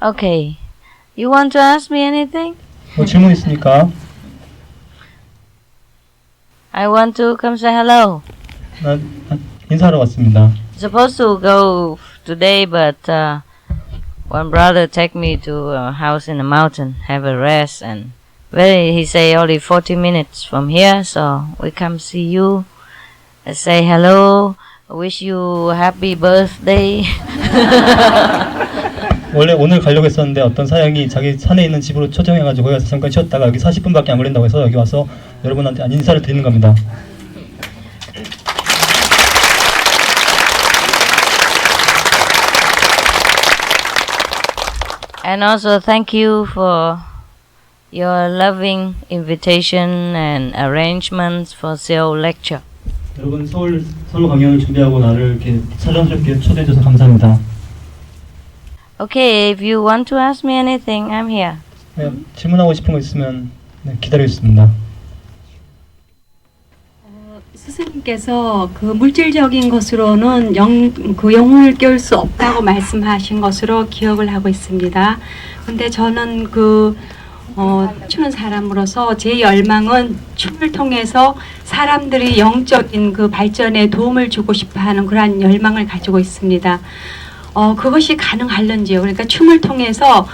Okay. You want to ask me anything? 뭐 질문 있습니까? I want to come say hello. 인사하러 왔습니다. Supposed to go today, but one brother take me to a house in the mountain, have a rest, and he say only 40 minutes from here, so we come see you, say hello, wish you happy birthday. 원래 오늘 가려고 했었는데 어떤 사양이 자기 산에 있는 집으로 초청해가지고 거기 가서 잠깐 쉬었다가 여기 40분밖에 안 걸린다고 해서 여기 와서 여러분한테 인사를 드리는 겁니다. And also thank you for your loving invitation and arrangements for Seoul lecture. 여러분 서울 강연을 준비하고 나를 이렇게 사랑스럽게 초대해 줘서 감사합니다. Okay, if you want to ask me anything, I'm here. 네, 질문하고 싶은 거 있으면 기다리겠습니다. 스승님께서 그 물질적인 것으로는 영혼을 깨울 수 없다고 말씀하신 것으로 기억을 하고 있습니다. 근데 저는 춤는 사람으로서 제 열망은 춤을 통해서 사람들이 영적인 그 발전에 도움을 주고 싶어하는 그러한 열망을 가지고 있습니다. 그것이 가능할런지요. 그러니까 춤을 통해서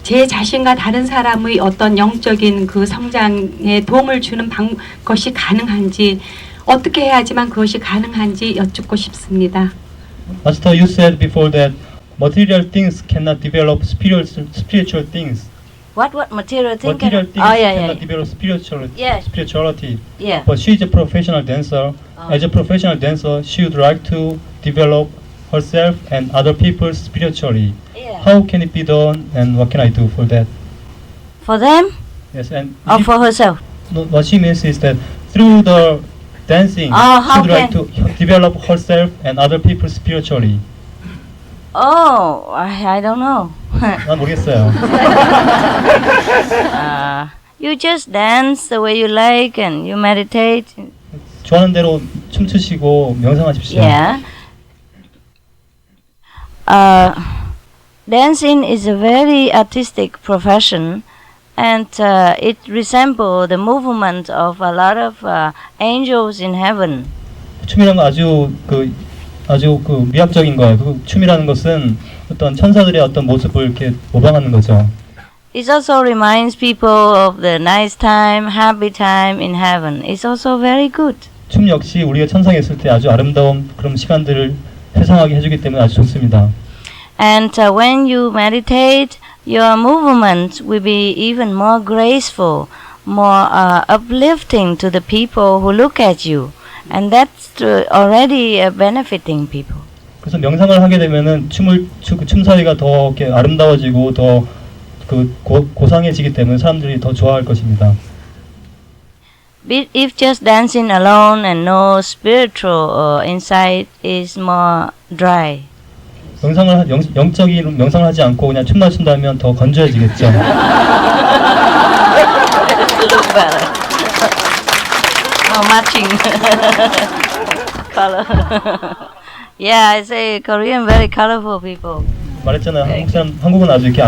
제 자신과 다른 사람의 어떤 영적인 그 성장에 도움을 주는 것이 가능한지, 어떻게 해야지만 그것이 가능한지 여쭙고 싶습니다. Master, you said before that material things cannot develop spiritual things. What material thing? Material things cannot develop spirituality. Yeah. But she is a professional dancer. As a professional dancer, she would like to develop herself and other people spiritually. Yeah. How can it be done, and what can I do for that? For them Yes, and or for herself? no, what she means is that through the dancing, how she would like can- to develop herself and other people spiritually. Oh, I don't know. 난 모르겠어요. You just dance the way you like and you meditate. 좋아하는 대로 춤추시고 명상하십시오. Yeah. Dancing is a very artistic profession, and it resembles the movement of a lot of angels in heaven. 춤이란 건 아주 미학적인 거예요. 그 춤이라는 것은 어떤 천사들의 어떤 모습을 이렇게 모방하는 거죠. It also reminds people of the nice time, happy time in heaven. It's also very good. 춤 역시 우리가 천상에 있을 때 아주 아름다운 그런 시간들을 회상하게 해주기 때문에 아주 좋습니다. And when you meditate, your movements will be even more graceful, more uplifting to the people who look at you. And that's already benefiting people. 그래서 명상을 하게 되면은 춤 사위가 더 이렇게 아름다워지고 더 고상해지기 때문에 사람들이 더 좋아할 것입니다. If just dancing alone and no spiritual insight is more dry. 영적인 명상을 하지 않고 그냥 춤만 춘다면 더 건조해지겠죠. Look better. Matching color. Yeah, I say Korean very colorful people. 말했잖아요. 한국은 아주 이렇게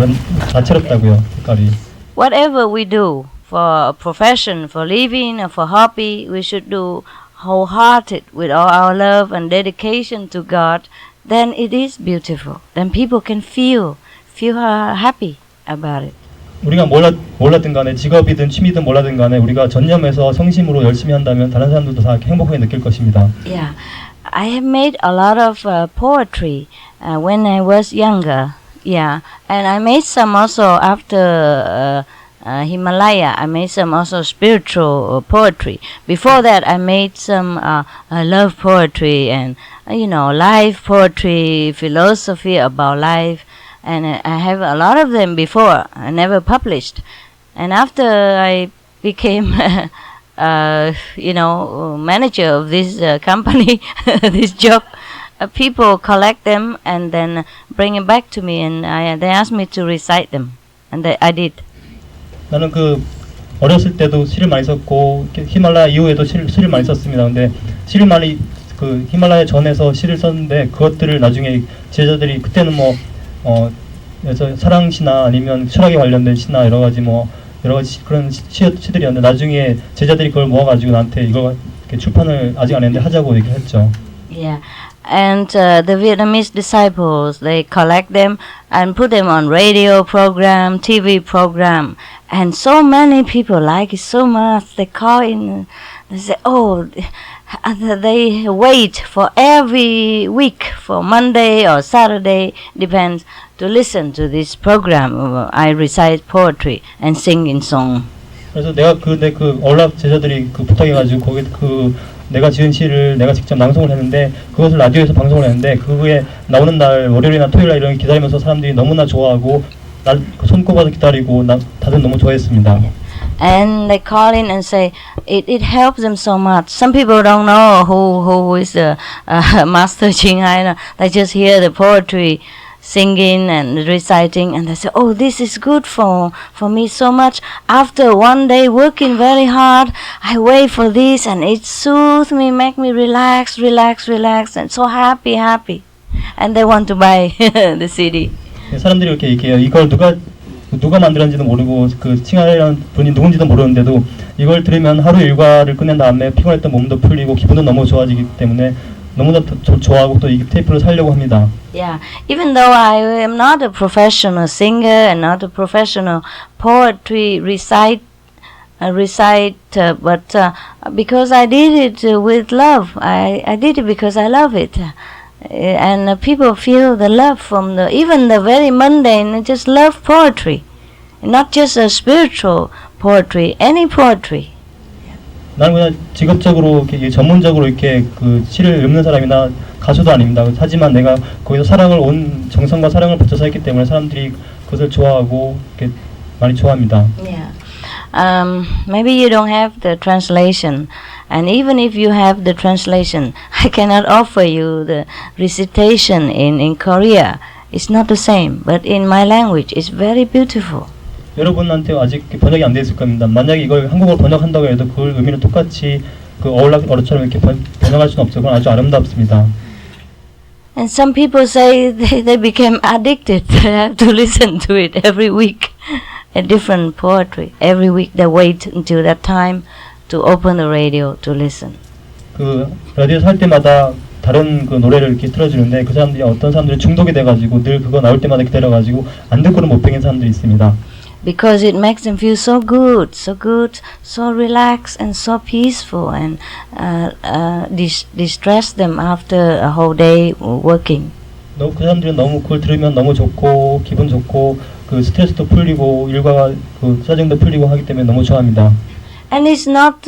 다채롭다고요. 색깔이. Whatever we do for a profession, for living, or for hobby, we should do wholehearted with all our love and dedication to God. Then it is beautiful. Then people can feel happy about it. 우리가 몰랐든 간에 직업이든 취미든 몰라든 간에 우리가 전념해서 성심으로 열심히 한다면 다른 사람들도 다 행복하게 느낄 것입니다. Yeah, I have made a lot of poetry when I was younger. Yeah, and I made some also after Himalaya. I made some also spiritual poetry. Before that, I made some love poetry and life poetry, philosophy about life. And I have a lot of them before. I never published. And after I became, manager of this company, this job, people collect them and then bring it back to me, and they asked me to recite them, and I did. 나는 어렸을 때도 시를 많이 썼고 히말라야 이후에도 시를 많이 썼습니다. 근데 시를 많이 히말라야 전에서 시를 썼는데 그것들을 나중에 제자들이 그때는 그래서 사랑 시나 아니면 철학에 관련된 시나 여러 가지 그런 시들이었는데 나중에 제자들이 그걸 모아가지고 나한테 이걸 이렇게 출판을 아직 안 했는데 하자고 얘기를 했죠. Yeah, and the Vietnamese disciples, they collect them and put them on radio program, TV program, and so many people like it so much. They call in, they say, oh, they wait for every week, for Monday or Saturday, depends, to listen to this program. I recite poetry and sing in song. 그래서 내가 그 얼랍 제자들이 그 부탁해가지고 거기 그 내가 지은 시를 내가 직접 낭송을 했는데 그것을 라디오에서 방송을 했는데 그게 나오는 날 월요일이나 토요일날 이런 기다리면서 사람들이 너무나 좋아하고 손꼽아서 기다리고 다들 너무 좋아했습니다. And they call in and say it helps them so much. Some people don't know who is the Master Ching Hai. They just hear the poetry singing and reciting and they say, oh, this is good for me so much. After one day working very hard, I wait for this and it soothes me, make me relax and so happy. And they want to buy the CD. 사람들이 이렇게 얘기해요. 이걸 누가 만들었는지도 모르고 그 칭하이라는 분이 누군지도 모르는데도 이걸 들으면 하루 일과를 끝낸 다음에 피곤했던 몸도 풀리고 기분도 너무 좋아지기 때문에 너무나 좋아하고 또 이 테이프를 살려고 합니다. Yeah, even though I am not a professional singer and not a professional poetry reciter, but because I did it with love, I did it because I love it. And people feel the love from even the very mundane, just love poetry, not just a spiritual poetry, any poetry. 나는 그냥 직업적으로 이렇게 전문적으로 이렇게 그 시를 읽는 사람이나 가수도 아닙니다. 하지만 내가 거기서 사랑을 온 정성과 사랑을 바쳐서 했기 때문에 사람들이 그것을 좋아하고 이렇게 많이 좋아합니다. Yeah. Maybe you don't have the translation, and even if you have the translation, I cannot offer you the recitation in Korea. It's not the same, but in my language, it's very beautiful. 여러분한테 아직 번역이 안 돼 있을 겁니다. 만약에 이걸 한국어로 번역한다고 해도 그 의미는 똑같이 그 어처럼 이렇게 번역할 수는 없어요. 그건 아주 아름답습니다. And some people say they became addicted. They have to listen to it every week. A different poetry. Every week they wait until that time to open the radio to listen. 그 라디오에서 할 때마다 다른 그 노래를 이렇게 틀어주는데 그 사람들이 어떤 사람들이 중독이 돼가지고 늘 그거 나올 때마다 기다려가지고 안 듣고는 못 베긴 사람들이 있습니다. Because it makes them feel so good, so relaxed and so peaceful, and distress them after a whole day working. 그 사람들은 너무 그걸 들으면 너무 좋고 기분 좋고 그 스트레스도 풀리고 일과 그 짜증도 풀리고 하기 때문에 너무 좋아합니다. And it's not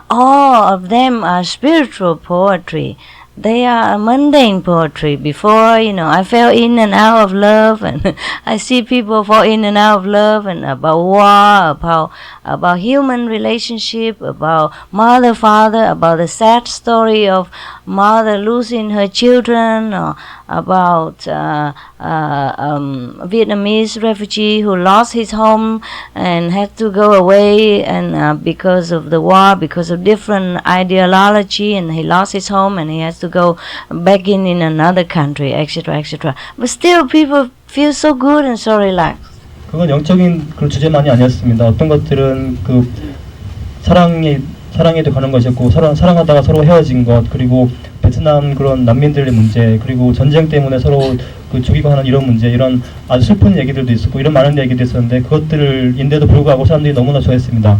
all of them are spiritual poetry. They are mundane poetry. Before, I fell in and out of love, and I see people fall in and out of love, and about war, about human relationship, about mother, father, about the sad story of mother losing her children, or about Vietnamese refugee who lost his home and had to go away, and because of the war, because of different ideology, and he lost his home and he has to go back in another country, etc., etc. But still, people feel so good and so relaxed. 그건 영적인 그 주제만이 아니었습니다. 어떤 것들은 그 사랑에도 가는 것이었고 사랑하다가 서로 헤어진 것, 그리고 베트남 그런 난민들의 문제, 그리고 전쟁 때문에 서로 그 죽이고 하는 이런 문제, 이런 아주 슬픈 얘기들도 있었고 이런 많은 얘기도 있었는데 그것들인데도 불구하고 사람들이 너무나 좋아했습니다.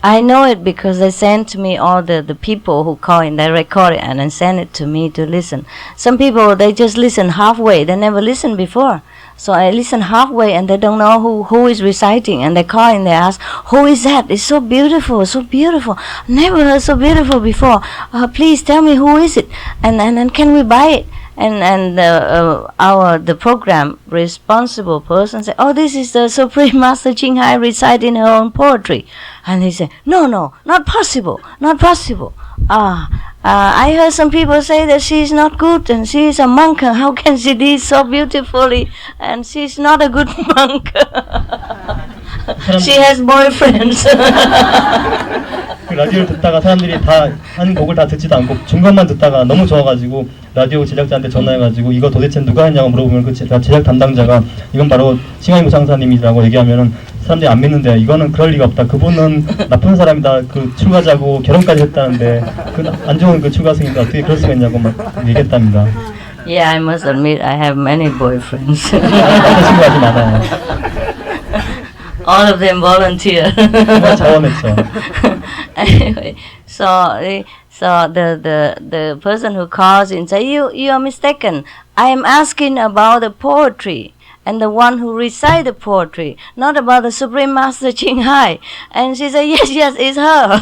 I know it because they sent me all the people who call in, they record it and then send it to me to listen. Some people, they just listen halfway, they never listened before. So I listen halfway and they don't know who is reciting, and they call in, they ask, who is that? It's so beautiful, so beautiful. Never heard so beautiful before. Please tell me who is it, and can we buy it? And the program responsible person said, oh, this is the Supreme Master Ching Hai reciting her own poetry. And he said, no, not possible. I heard some people say that she is not good and she is a monk. How can she do so beautifully? And she is not a good monk. She has boyfriends. 그 라디오를 듣다가 사람들이 다 한 곡을 다 듣지도 않고 중간만 듣다가 너무 좋아가지고 라디오 제작자한테 전화해가지고 이거 도대체 누가 했냐고 물어보면 그 제작 담당자가 이건 바로 칭하이 무상사님이라고 얘기하면은 사람들이 안 믿는데 이거는 그럴 리가 없다. 그분은 나쁜 사람이다. 그 출가자고 결혼까지 했다는데 그 안 좋은 그 출가생인데 어떻게 그럴 수가 있냐고 막 얘기했답니다. Yeah, I must admit I have many boyfriends. 남자친구 아주 많아요. All of them volunteer. 정말 자원했죠. Anyway, so the person who calls in say you are mistaken. I am asking about the poetry and the one who recite the poetry, not about the Supreme Master Ching Hai. And she said yes, it's her.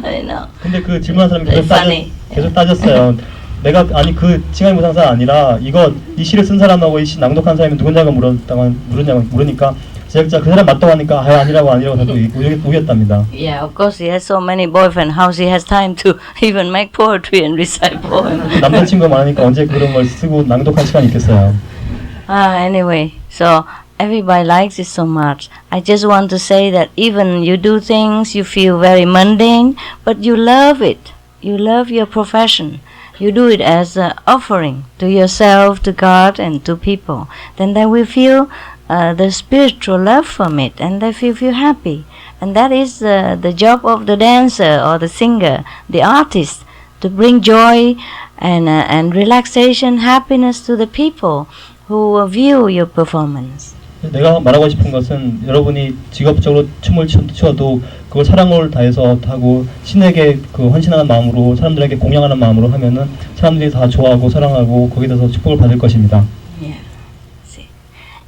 You know. 근데 그 질문한 사람이 Very funny. 계속 따졌어요. 내가 아니 그 칭하이 무상사 아니라 이 시를 쓴 사람하고 이 시 낭독한 사람이 누구냐고 물으니까 제작자 그 사람 맞다고 하니까 아니라고 다들 우겼답니다. Yeah, of course he has so many boyfriends. How she has time to even make poetry and recite poems? 남자친구가 많으니까 언제 그런 걸 쓰고 낭독할 시간이 있겠어요. Anyway, so everybody likes it so much. I just want to say that even you do things you feel very mundane, but you love it. You love your profession. You do it as an offering to yourself, to God, and to people. Then they will feel the spiritual love from it, and they feel happy. And that is the job of the dancer or the singer, the artist, to bring joy and relaxation, happiness to the people who view your performance. 내가 말하고 싶은 것은 여러분이 직업적으로 춤을 추어도 그걸 사랑을 다해서 하고 신에게 그 헌신하는 마음으로 사람들에게 공양하는 마음으로 하면은 사람들이 다 좋아하고 사랑하고 거기에 대해서 축복을 받을 것입니다. Yeah. See.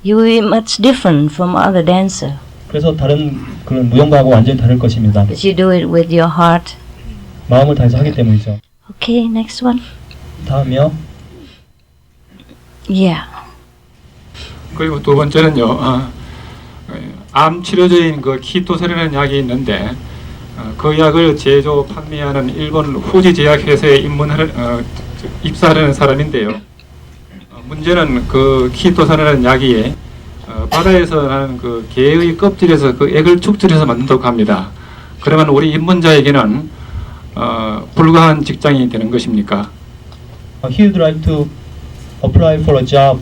You are much different from other dancer. 그래서 다른 그런 무용가하고 완전히 다를 것입니다. Because you do it with your heart. 마음을 다해서 하기 때문이죠. Okay, next one. 다음이요. Yeah. 그리고 두 번째는요. 암 치료제인 그 키토세라는 약이 있는데 그 약을 제조 판매하는 일본 후지 제약 회사에 입사하는 사람인데요. 문제는 그 키토세라는 약이 바다에서 나는 그 개의 껍질에서 그 액을 축출해서 만든다고 합니다. 그러면 우리 입문자에게는 불가한 직장이 되는 것입니까? He would like to apply for a job.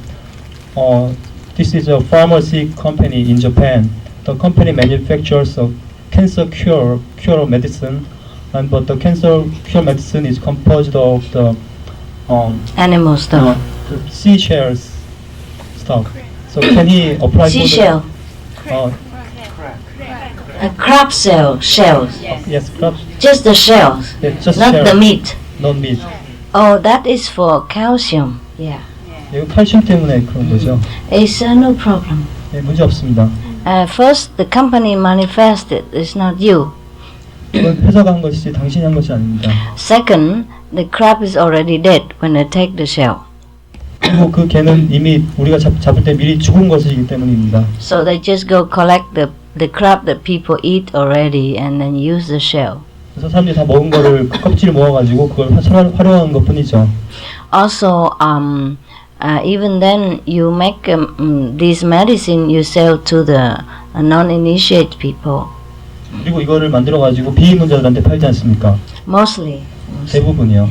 This is a pharmacy company in Japan. The company manufactures a cancer cure medicine, but the cancer cure medicine is composed of the Animal stuff. seashells stuff. So can he apply Seashell. for A crab shells. yes, crabs. Just the shells. Yeah, just Not shell, the meat. not meat. Oh, that is for calcium. Yeah. 이거 칼슘 때문에 그런 거죠. It's no problem. 네, 문제 없습니다. First, the company manifested. It's not you. 이건 회사가 한 것이지 당신이 한 것이 아닙니다. Second, the crab is already dead when they take the shell. 그리고 그 개는 이미 우리가 잡을 때 미리 죽은 것이기 때문입니다. So they just go collect the crab that people eat already and then use the shell. 그래서 사람들이 다 먹은 거를 그 껍질을 모아가지고 그걸 활용한 것뿐이죠. Also, even then, you make this medicine you sell to the non-initiated people. 그리고 이거를 만들어가지고 비입문자들한테 팔지 않습니까? Mostly. 대부분이요.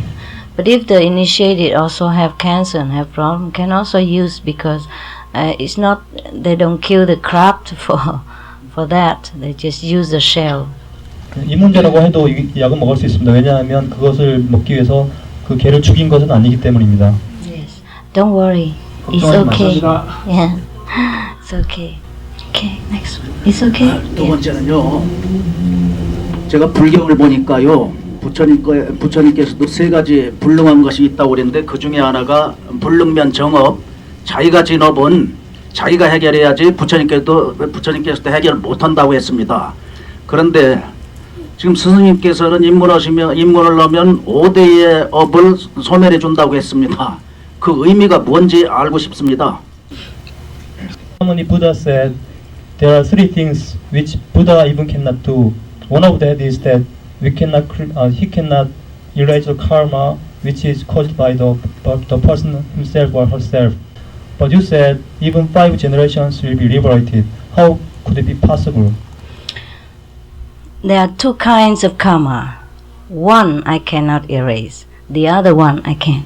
But if the initiated also have cancer and have problem, can also use because it's not they don't kill the crab for that. They just use the shell. 입문자라고 해도 이 약은 먹을 수 있습니다. 왜냐하면 그것을 먹기 위해서 그 개를 죽인 것은 아니기 때문입니다. Yes. Don't worry. It's okay. Yeah. It's okay. Okay. Next one. It's okay. 두 번째는요. 제가 불경을 보니까요. 부처님께서도 세 가지 불능한 것이 있다고 그랬는데 그 중에 하나가 불능면 정업, 자기가 진업은 자기가 해결해야지 부처님께서도 해결을 못한다고 했습니다. 그런데 지금 스승님께서는 입문을 하면 5대의 업을 소멸해 준다고 했습니다. 그 의미가 뭔지 알고 싶습니다. Harmony Buddha said there are three things which Buddha even cannot do. One of that is that he cannot erase the karma which is caused by the person himself or herself. But you said even 5 generations will be liberated. How could it be possible? there are two kinds of karma. One I cannot erase. The other one I can.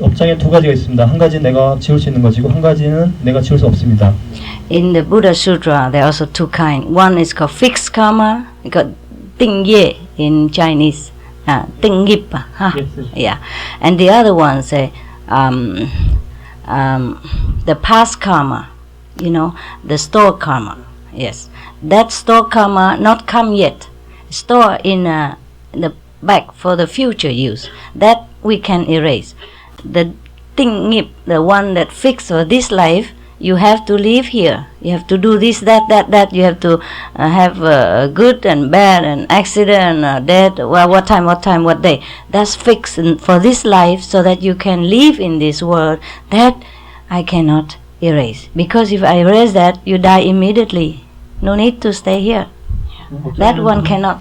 업장에 두 가지가 있습니다. 한 가지는 내가 지울 수 있는 것이고 한 가지는 내가 지울 수 없습니다. In the Buddha Sutra, there are also two kinds. One is called fixed karma. It's called tingye in Chinese. Tinggip. Yes. Yeah. And the other one say the past karma. You know, the store karma. Yes. That store karma not come yet. Store in the back for the future use. That we can erase. The tinggip, the one that fixed for this life, you have to live here. You have to do this, that. You have to have good and bad and accident, death. Well, what time, what day. That's fixed for this life, so that you can live in this world. That I cannot erase. Because if I erase that, you die immediately. No need to stay here. That one cannot.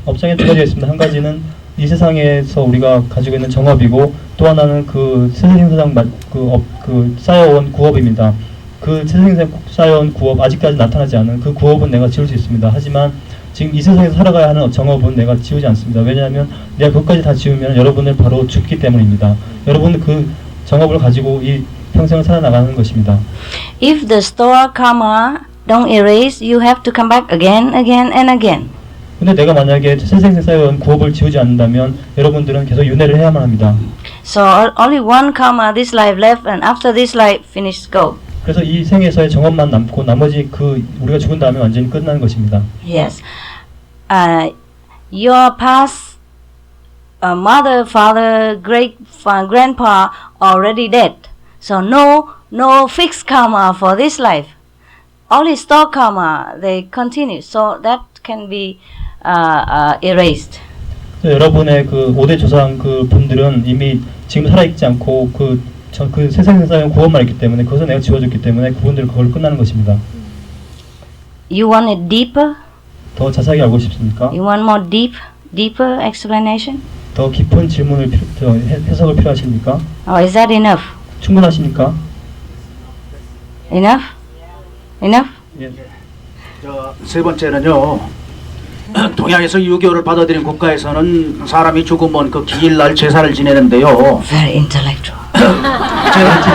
업장에 두 가지가 있습니다. 한 가지는 이 세상에서 우리가 가지고 있는 정업이고, 또 하나는 그 세상상 그 쌓여온 구업입니다. 그 세상상 쌓여온 구업, 아직까지 나타나지 않은 그 구업은 내가 지울 수 있습니다. 하지만 지금 이 세상에서 살아가야 하는 정업은 내가 지우지 않습니다. 왜냐하면 내가 그것까지 다 지우면 여러분을 바로 죽기 때문입니다. 여러분은 그 정업을 가지고 이 평생을 살아나가는 것입니다. If the store karma don't erase, you have to come back again and again. 근데 내가 만약에 세상에 쌓여온 구업을 지우지 않는다면 여러분들은 계속 윤회를 해야만 합니다. So only one karma this life left, and after this life finish go. 그래서 이 생에서의 정업만 남고 나머지 그 우리가 죽은 다음에 완전히 끝나는 것입니다. Yes. Your past mother, father, great grandpa already dead. So no fixed karma for this life. Only store karma they continue. So that can be erased. 여러분의 그 5대 조상 그 분들은 이미 지금 살아있지 않고 그 세상에 쌓여온 구원만 있기 때문에 그것을 내가 지워줬기 때문에 그분들 그걸 끝나는 것입니다. You want it deeper? 더 자세하게 알고 싶습니까? You want more deeper explanation? 더 깊은 질문을 해석을 필요하십니까? Or is that enough? 충분하십니까? Enough? 예. 세 번째는요. 동양에서 유교를 받아들인 국가에서는 사람이 죽으면 그 기일날 제사를 지내는데요. Very intellectual.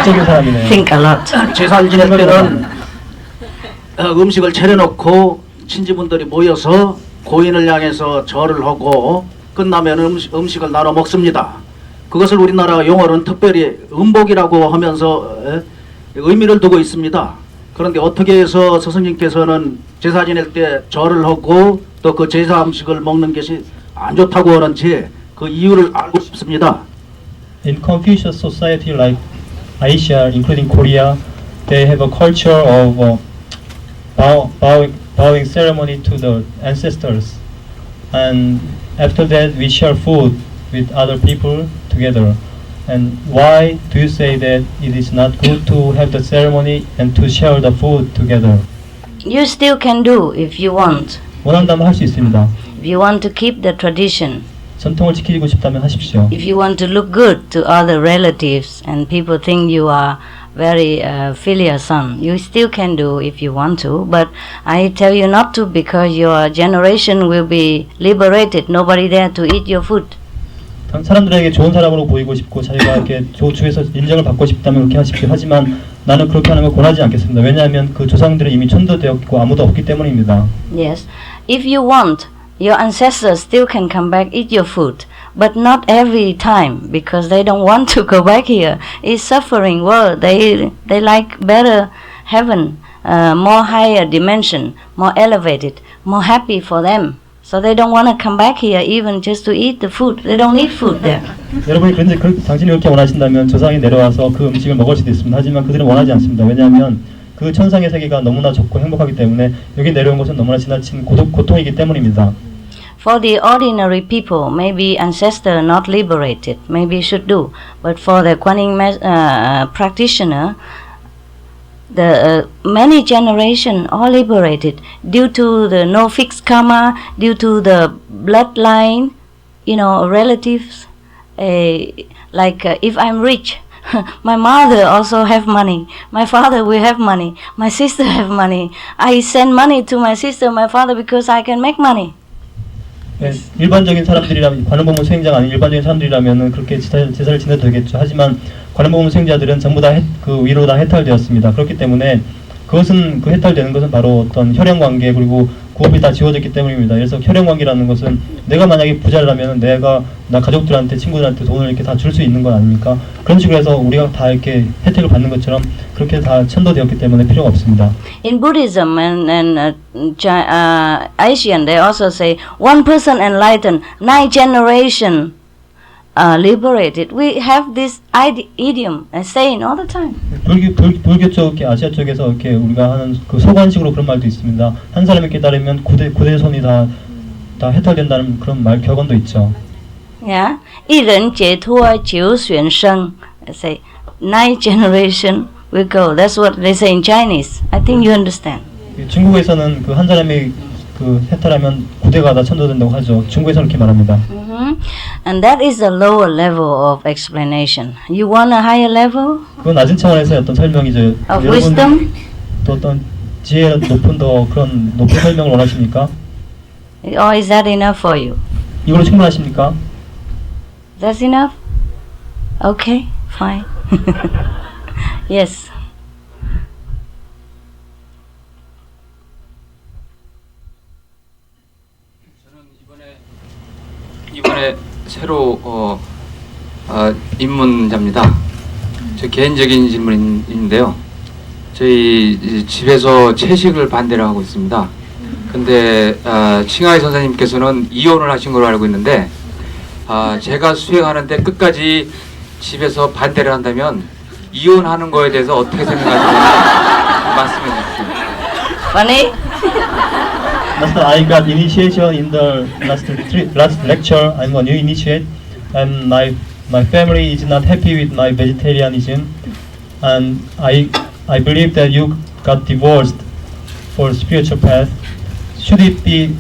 지적인 사람이네요. Think a lot. 제사를 지낼 때는 음식을 차려놓고 친지분들이 모여서 고인을 향해서 절을 하고 끝나면 음식을 나눠 먹습니다. 그것을 우리나라 용어로는 특별히 음복이라고 하면서 의미를 두고 있습니다. 그런데 어떻게 해서 스승님께서는 제사 지낼 때 절을 하고 또 그 제사 음식을 먹는 것이 안 좋다고 하는지 그 이유를 알고 싶습니다. In Confucius society like Asia, including Korea, they have a culture of bowing ceremony to the ancestors, and after that we share food with other people together. And why do you say that it is not good to have the ceremony and to share the food together? You still can do if you want. 원한다면 할 수 있습니다. If you want to keep the tradition. 전통을 지키고 싶다면 하십시오. If you want to look good to other relatives and people think you are very filial son, you still can do if you want to. But I tell you not to, because your generation will be liberated. Nobody there to eat your food. 사람들에게 좋은 사람으로 보이고 싶고 자기가 이렇게 주에서 인정을 받고 싶다면 그렇게 하십시오. 하지만 나는 그렇게 하는 걸 권하지 않겠습니다. 왜냐하면 그 조상들은 이미 천도되었고 아무도 없기 때문입니다. Yes. If you want, your ancestors still can come back, eat your food. But not every time, because they don't want to go back here. It's suffering world. They like better heaven, more higher dimension, more elevated, more happy for them. So they don't want to come back here even just to eat the food. They don't need food there. 여러분이 그런데 당신이 그렇게 원하신다면 조상이 내려와서 그 음식을 먹을 수도 있습니다. 하지만 그들은 원하지 않습니다. 왜냐하면 그 천상의 세계가 너무나 좋고 행복하기 때문에 여기 내려온 것은 너무나 지나친 고통이기 때문입니다. For the ordinary people, maybe ancestor not liberated, maybe should do. But for the Kuan Yin practitioner, the many generation all liberated due to the no fixed karma, due to the bloodline, relatives. If I'm rich, my mother also have money, my father will have money, my sister have money. I send money to my sister, my father, because I can make money. 네, 일반적인 사람들이라면 관음법문 수행자가 아닌 일반적인 사람들이라면은 그렇게 제사를 지내도 되겠죠. 하지만 관음법문 수행자들은 전부 다 그 위로 다 해탈되었습니다. 그렇기 때문에 그것은 그 해탈되는 것은 바로 어떤 혈연 관계 그리고 구업이 다 지워졌기 때문입니다. 그래서 혈연 관계라는 것은 내가 만약에 부자라면 내가 나 가족들한테 친구들한테 돈을 이렇게 다 줄 수 있는 건 아닙니까? 그런 식으로 해서 우리가 다 이렇게 혜택을 받는 것처럼 그렇게 다 천도되었기 때문에 필요가 없습니다. In Buddhism and Asian, they also say one person enlightened, 9 generation liberated. We have this idiom saying all the time. 불교 쪽, 아시아 쪽에서 이렇게 우리가 하는 그 소관식으로 그런 말도 있습니다. 한 사람이 깨달으면 구대손이 다 해탈된다는 그런 말 격언도 있죠. Yeah, 一人解脱九玄生. Say 9 generation will go. That's what they say in Chinese. I think you understand. 중국에서는 그 한 사람이 그 해탈하면 구대가 다 천도된다고 하죠. 중국에서는 그렇게 말합니다. And that is the lower level of explanation. You want a higher level 그건 낮은 차원에서의 어떤 설명이죠. of wisdom? 또 어떤 지혜 높은 더 그런 높은 설명을 원하십니까? Or is that enough for you? 이걸로 충분하십니까? That's enough? Okay, fine. Yes. 이번에 새로 입문자입니다. 제 개인적인 질문인데요. 저희 집에서 채식을 반대를 하고 있습니다. 근데 칭하이 선생님께서는 이혼을 하신 걸로 알고 있는데 제가 수행하는데 끝까지 집에서 반대를 한다면 이혼하는 거에 대해서 어떻게 생각하시는지 말씀해 주십시오. Funny? Master, I got initiation in the last lecture. I'm a new initiate, and my family is not happy with my vegetarianism, and I believe that you got divorced for spiritual path. Should it be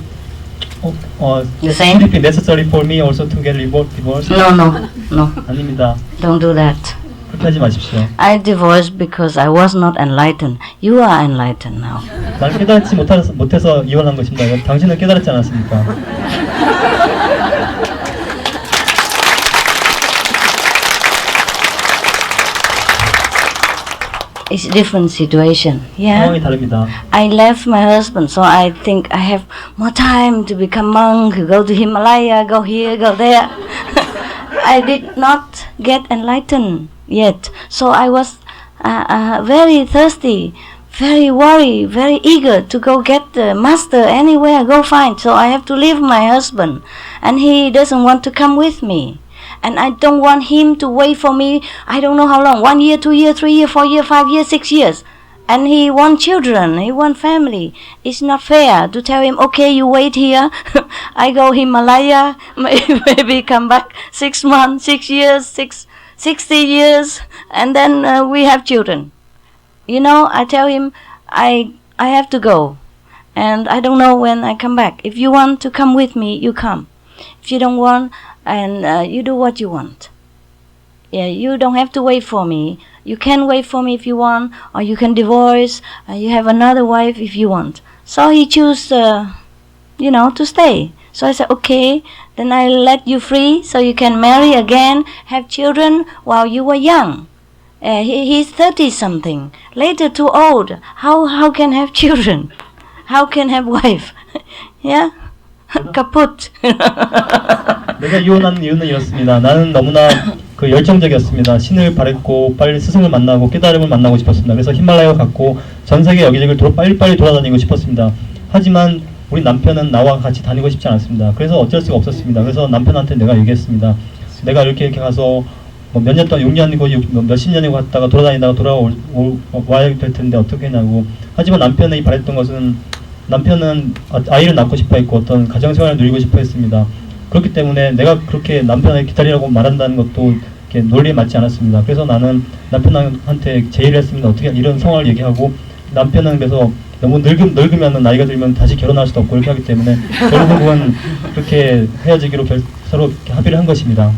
The should same? it be necessary for me also to get divorced? No. 아닙니다. Don't do that. 그렇게 하지 마십시오. I divorced because I was not enlightened. You are enlightened now. 난 깨달지 못해서 이혼한 것입니다. 당신은 깨달았지 않았습니까? It's a different situation. Yeah. 상황이 다릅니다. I left my husband, so I think I have more time to become monk, go to Himalaya, go here, go there. I did not get enlightened yet, so I was very thirsty, very worried, very eager to go get the master anywhere, go find. So I have to leave my husband, and he doesn't want to come with me. And I don't want him to wait for me, I don't know how long, 1 year, 2 year, 3 year, 4 year, 5 years, 6 years. And he want children, he want family. It's not fair to tell him, okay, you wait here, I go Himalaya, maybe come back 6 months, 6 years, 60 years, and then we have children. You know, I tell him, I have to go, and I don't know when I come back. If you want to come with me, you come. If you don't want, and you do what you want. Yeah, you don't have to wait for me. You can wait for me if you want, or you can divorce. You have another wife if you want. So he chose, to stay. So I said, okay, then I let you free, so you can marry again, have children while you were young. He's 30 something. Later, too old. How can have children? How can have wife? Yeah. kaput. 내가 이혼한 이유는 이렇습니다. 나는 너무나 그 열정적이었습니다. 신을 바랬고 빨리 스승을 만나고 깨달음을 만나고 싶었습니다. 그래서 히말라야 갔고 전 세계 여기저기를 빨리 돌아다니고 싶었습니다. 하지만 우리 남편은 나와 같이 다니고 싶지 않았습니다. 그래서 어쩔 수가 없었습니다. 그래서 남편한테 내가 얘기했습니다. 내가 이렇게 가서 뭐 몇 년 동안 6년이고 몇십 년이고 갔다가 돌아다니다가 와야 될 텐데 어떻게 하냐고. 하지만 남편이 바랬던 것은 남편은 아이를 낳고 싶어 했고 어떤 가정생활을 누리고 싶어 했습니다. 그렇기 때문에 내가 그렇게 남편을 기다리라고 말한다는 것도 이렇게 논리에 맞지 않았습니다. 그래서 나는 남편한테 제의를 했습니다. 어떻게 이런 상황을 얘기하고 남편은 그래서 너무 늙으면 나이가 들면 다시 결혼할 수도 없고 이렇게 하기 때문에 결국은 그렇게 헤어지기로 서로 합의를 한 것입니다.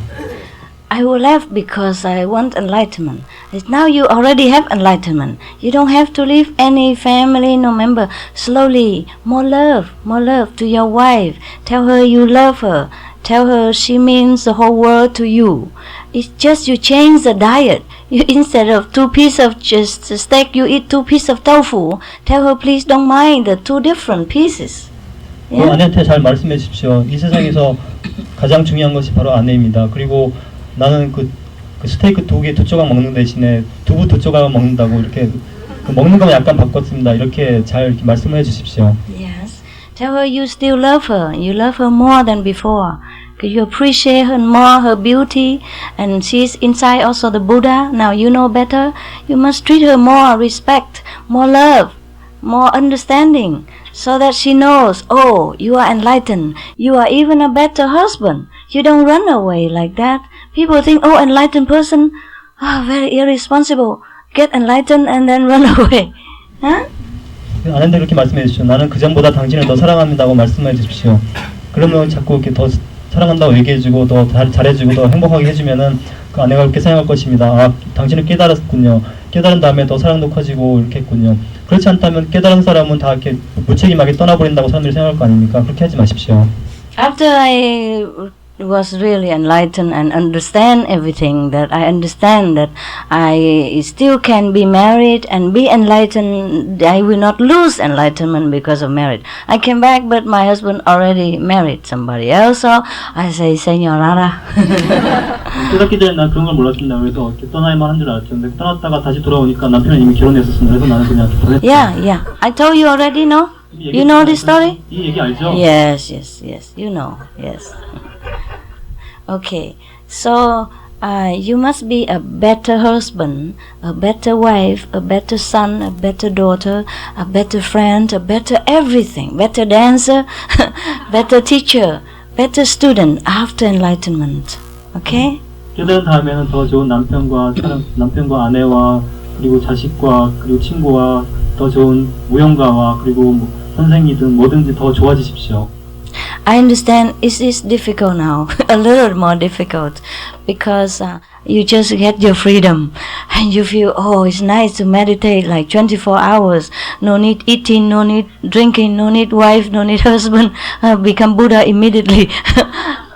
I will left because I want enlightenment. Now you already have enlightenment. You don't have to leave any family, no member. Slowly, more love to your wife. Tell her you love her. Tell her she means the whole world to you. It's just you change the diet. You, instead of 2 pieces of just steak, you eat 2 pieces of tofu. Tell her please don't mind the 2 different pieces. 그 아내한테 잘 말씀해 주십시오. 이 세상에서 가장 중요한 것이 바로 아내입니다. 그리고 나는 그 스테이크 2개 2조각 먹는 대신에 두부 2조각 먹는다고 이렇게 그 먹는 것만 약간 바꿨습니다. 이렇게 잘 이렇게 말씀을 해 주십시오. Yes. Tell her you still love her. You love her more than before. You appreciate her more, her beauty, and she's inside also the Buddha. Now you know better. You must treat her more respect, more love, more understanding, so that she knows, oh, you are enlightened. You are even a better husband. You don't run away like that. People think, oh, enlightened person, very irresponsible. Get enlightened and then run away. Huh? 아내한테 그렇게 말씀해 주십시오. 나는 그전보다 당신을 더 사랑합니다고 말씀해 주십시오. 그러면 자꾸 이렇게 더 사랑한다고 얘기해주고 더 잘해주고 더 행복하게 해주면은 그 아내가 그렇게 생각할 것입니다. 아, 당신은 깨달았군요. 깨달은 다음에 더 사랑도 커지고 이렇게 했군요. 그렇지 않다면 깨달은 사람은 다 이렇게 무책임하게 떠나버린다고 사람들이 생각할 거 아닙니까? 그렇게 하지 마십시오. After I was really enlightened and understand everything, that I understand that I still can be married and be enlightened. I will not lose enlightenment because of marriage. I came back, but my husband already married somebody else, so I say, Señorita. 깨닫기 전에 난 그런 걸 몰랐습니다. 그래서 이렇게 떠나야만 한 줄 알았죠. 근데 떠났다가 다시 돌아오니까 남편은 이미 결혼했었습니다. 그래서 나는 그냥 보냈죠. Yeah. I told you already, no? You know this story? 이 얘기 알죠? Yes. You know, yes. Okay, so you must be a better husband, a better wife, a better son, a better daughter, a better friend, a better everything, better dancer, better teacher, better student after enlightenment. Okay? 깨달은 다음에는 더 좋은 남편과 아내와 그리고 자식과 그리고 친구와 더 좋은 무용가와 그리고 뭐 선생이든 뭐든지 더 좋아지십시오. I understand it is difficult now, a little more difficult, because you just get your freedom and you feel, oh, it's nice to meditate like 24 hours, no need eating, no need drinking, no need wife, no need husband, become Buddha immediately.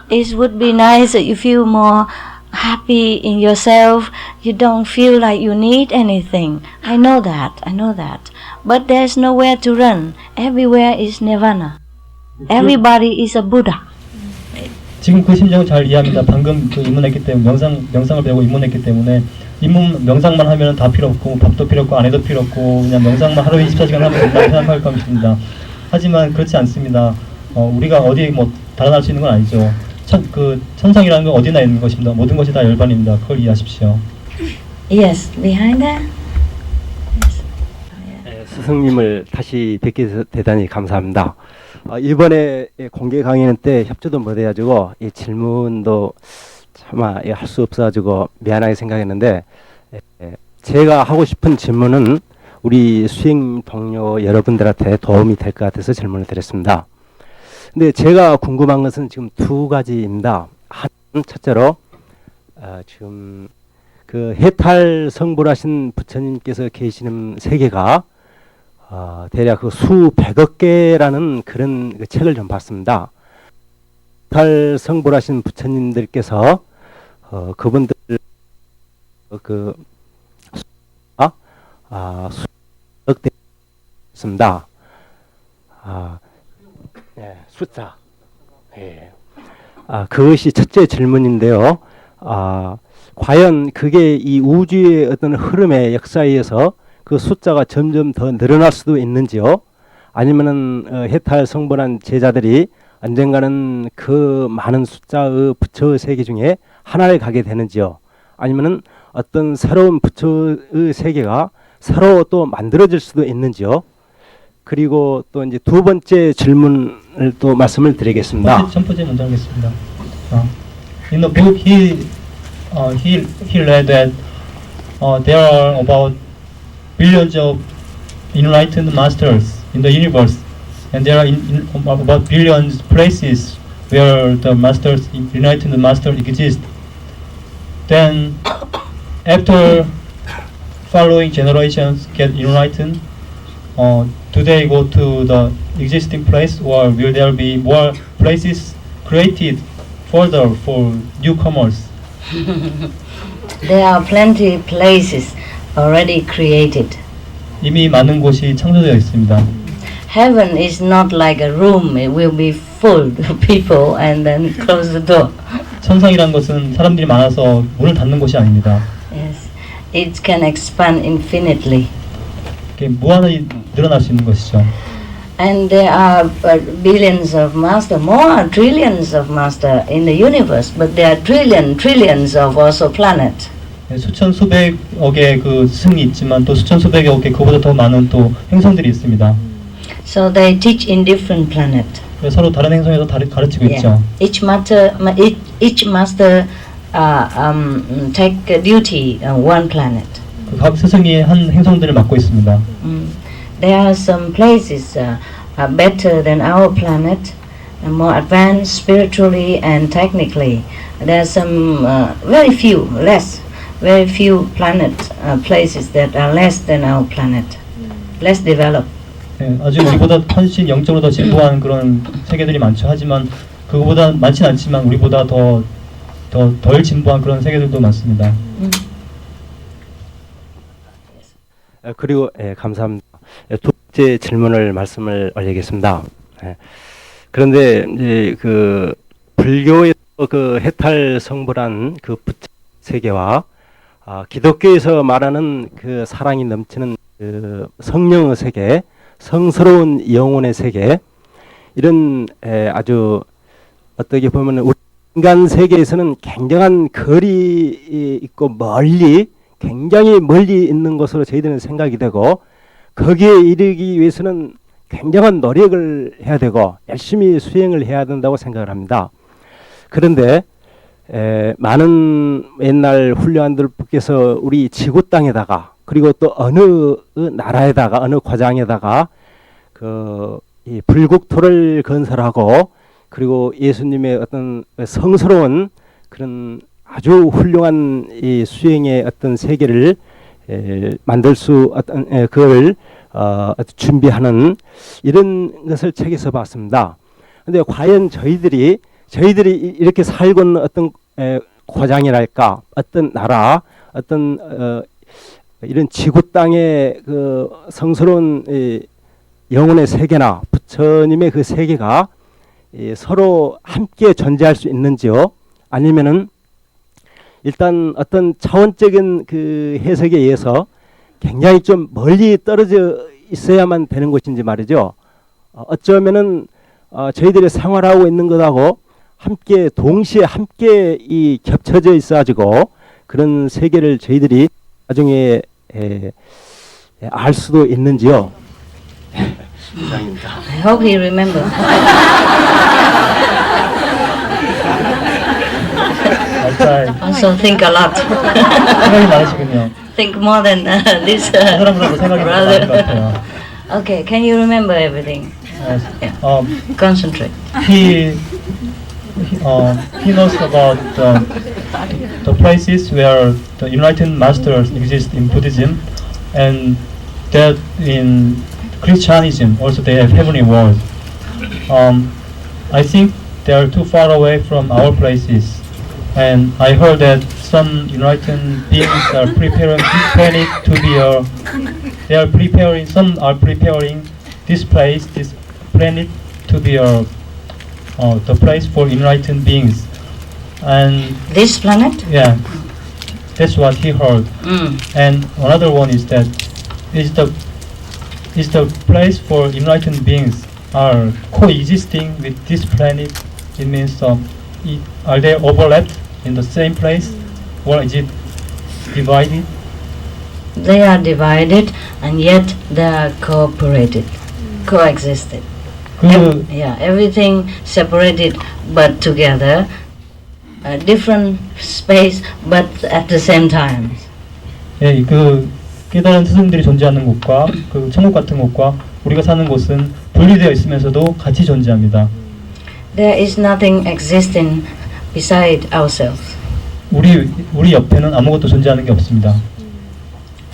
It would be nice that you feel more happy in yourself, you don't feel like you need anything. I know that, but there's nowhere to run, everywhere is nirvana. Everybody is a Buddha. 지금 그 심정을 잘 이해합니다. 방금 그 입문했기 때문에 명상을 배우고 입문했기 때문에 명상만 하면 다 필요 없고 밥도 필요 없고 아내도 필요 없고 그냥 명상만 하루 24시간 하면 된다고 생각할 겁니다. 하지만 그렇지 않습니다. 우리가 어디 뭐 달아날 수 있는 건 아니죠. 천상이라는 건 어디나 있는 것입니다. 모든 것이 다 열반입니다. 그걸 이해하십시오. Yes, behind that. 스승님을 다시 뵙게 돼서 대단히 감사합니다. 이번에 공개 강연 때 협조도 못 해가지고 이 질문도 차마 할 수 없어가지고 미안하게 생각했는데 제가 하고 싶은 질문은 우리 수행 동료 여러분들한테 도움이 될 것 같아서 질문을 드렸습니다. 근데 제가 궁금한 것은 지금 2가지입니다. 첫째로 지금 그 해탈 성불하신 부처님께서 계시는 세계가 대략 그 수백억 개라는 그런 그 책을 좀 봤습니다. 해탈 성불하신 부처님들께서 그분들 그 수백 대 있습니다. 숫자. 예. 그것이 첫째 질문인데요. 과연 그게 이 우주의 어떤 흐름의 역사에 의해서 그 숫자가 점점 더 늘어날 수도 있는지요? 아니면은 해탈 성불한 제자들이 언젠가는 그 많은 숫자의 부처의 세계 중에 하나를 가게 되는지요? 아니면은 어떤 새로운 부처의 세계가 새로 또 만들어질 수도 있는지요? 그리고 또 이제 2번째 질문을 또 말씀을 드리겠습니다. 첫 번째 먼저 하겠습니다. In the book he read that there are about billions of enlightened masters in the universe, and there are about billions places where the masters, enlightened masters exist. Then, after following generations get enlightened, do they go to the existing place, or will there be more places created further for newcomers? There are plenty places already created. 이미 많은 곳이 창조되어 있습니다. Heaven is not like a room. It will be full of people and then close the door. 천상이란 것은 사람들이 많아서 문을 닫는 곳이 아닙니다. Yes, it can expand infinitely. 이렇게 무한히 늘어날 수 있는 것이죠. And there are billions of master, more trillions of master in the universe, but there are trillions of also planet. 수천 수백억의 그 스승이 있지만 또 수천 수백억의 그보다 더 많은 또 행성들이 있습니다. So they teach in different planet. 서로 다른 행성에서 가르치고 있죠. Each master take a duty on one planet. 그 각 스승이 한 행성들을 맡고 있습니다. There are some places better than our planet, and more advanced spiritually and technically. There are some very few places that are less than our planet, less developed. 네, 아주 우리보다 훨씬 영적으로 더 진보한 그런 세계들이 많죠. 하지만 그거보다 많진 않지만 우리보다 덜 진보한 그런 세계들도 많습니다. 그리고 감사합니다. 두 번째 질문을 말씀을 올리겠습니다. 그런데 이제 그 불교의 그 해탈 성불한 그 부처 세계와 기독교에서 말하는 그 사랑이 넘치는 그 성령의 세계, 성스러운 영혼의 세계, 이런 아주 어떻게 보면 우리 인간 세계에서는 굉장한 거리 있고 굉장히 멀리 있는 것으로 저희들은 생각이 되고, 거기에 이르기 위해서는 굉장한 노력을 해야 되고 열심히 수행을 해야 된다고 생각을 합니다. 그런데 많은 옛날 훌륭한들께서 우리 지구 땅에다가, 그리고 또 어느 나라에다가, 어느 과장에다가 이 불국토를 건설하고, 그리고 예수님의 어떤 성스러운 그런 아주 훌륭한 이 수행의 어떤 세계를 만들 수 그걸 준비하는 이런 것을 책에서 봤습니다. 근데 과연 저희들이 이렇게 살고 있는 어떤 과장이랄까, 어떤 나라, 어떤 이런 지구 땅의 그 성스러운 영혼의 세계나 부처님의 그 세계가 서로 함께 존재할 수 있는지요? 아니면은 일단 어떤 차원적인 그 해석에 의해서 굉장히 좀 멀리 떨어져 있어야만 되는 것인지 말이죠. 어쩌면은 저희들이 생활하고 있는 것하고 함께 동시에 함께 이 겹쳐져 있어가지고 그런 세계를 저희들이 나중에 알 수도 있는지요. 이상입니다. I hope he remembers. Also think a lot. 생각이 많으시군요. Think more than this 사람보다 생각이 많은 것 brother. 같아요. Okay, can you remember everything? Concentrate. He knows about the places where the enlightened masters exist in Buddhism, and that in Christianism also they have heavenly world. I think they are too far away from our places, and I heard that some enlightened beings are preparing this planet to be some are preparing this planet to be the place for enlightened beings. And This planet? yeah, that's what he heard. And another one is that is the place for enlightened beings are coexisting with this planet. It means are they overlapped in the same place, or is it divided? They are divided and yet they are cooperated, coexisted. Everything separated but together, different space but at the same time. 예, 그 깨달은 스승들이 존재하는 곳과 그 천국 같은 곳과 우리가 사는 곳은 분리되어 있으면서도 같이 존재합니다. There is nothing existing beside ourselves. 우리 옆에는 아무것도 존재하는 게 없습니다.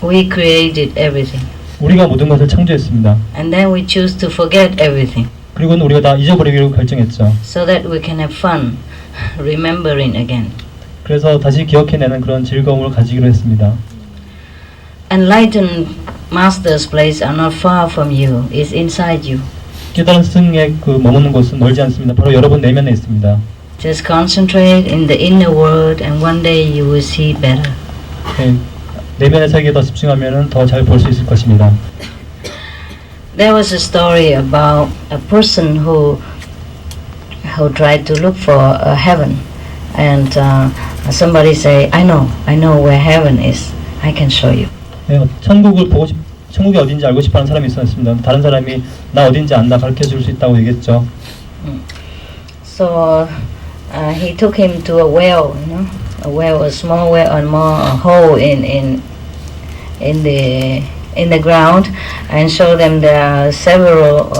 We created everything. 우리가 모든 것을 창조했습니다. And then we choose to forget everything 그리고는 우리가 다 잊어버리기로 결정했죠. so that we can have fun remembering again. 그래서 다시 기억해내는 그런 즐거움을 가지기로 했습니다. Enlightened masters' place are not far from you. It's inside you. 깨달은 스승의 그 머무는 곳은 멀지 않습니다. 바로 여러분 내면에 있습니다. Just concentrate in the inner world and one day you will see better. 네, 내면의 세계에 더 집중하면 더 잘 볼 수 있을 것입니다. There was a story about a person who tried to look for a heaven, and somebody say, I know where heaven is. I can show you. 네, 천국이 어딘지 알고 싶어하는 사람이 있었습니다. 다른 사람이 나 어딘지 안다 가르쳐 줄 수 있다고 얘기했죠. So he took him to a well, a well, a small well, a hole in the ground, and showed them there are several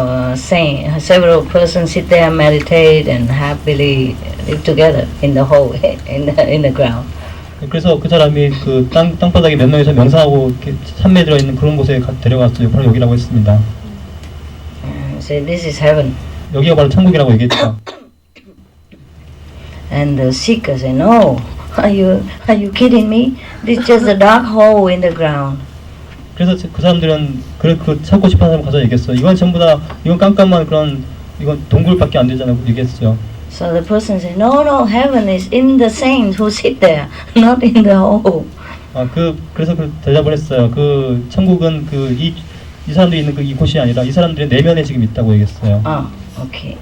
persons sit there, meditate, and happily live together in the hole in the ground. 그래서 그 사람이 그 땅바닥에 몇 명이서 명상하고 이렇게 산매에 들어 있는 그런 곳에 데려갔어요. 바로 여기라고 했습니다. Say this is heaven. 여기가 바로 천국이라고 얘기했죠. And the seeker say, no, are you kidding me? This is just a dark hole in the ground. 그래서 그 사람들은 그 찾고 싶어하는 사람 가서 얘기했어. 이건 전부 다 이건 깜깜한 그런 이건 동굴밖에 안 되잖아요. 얘기했죠. So the person said, no, heaven is in the saints who sit there, not in the hole. 그래서 대답을 했어요. 그 천국은 이 사람들이 있는 이곳이 아니라 이 사람들의 내면에 지금 있다고 얘기했어요. Okay.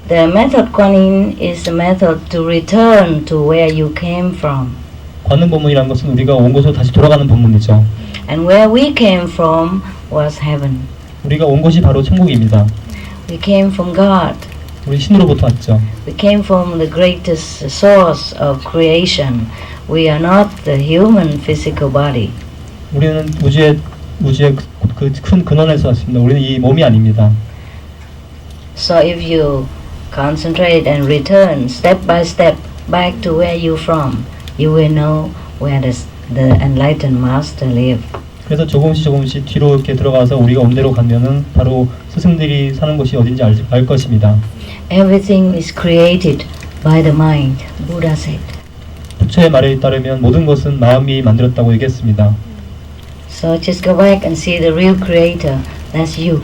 The method Kuan-yin is a method to return to where you came from. 관음 법문이라는 것은 우리가 온 곳으로 다시 돌아가는 법문이죠. And where we came from was heaven. 우리가 온 곳이 바로 천국입니다. We came from God. 우리 신으로부터 왔죠. We came from the greatest source of creation. We are not the human physical body. 우리는 우주의 그 큰 근원에서 왔습니다. 우리는 이 몸이 아닙니다. So if you concentrate and return step by step back to where you're from, you will know where the enlightened master live. 그래서 조금씩 뒤로 이렇게 들어가서 우리가 온 데로 가면은 바로 스승들이 사는 곳이 어딘지 알 것입니다. Everything is created by the mind. Buddha said. 부처의 말에 따르면 모든 것은 마음이 만들었다고 얘기했습니다. So just go back and see the real creator. That's you.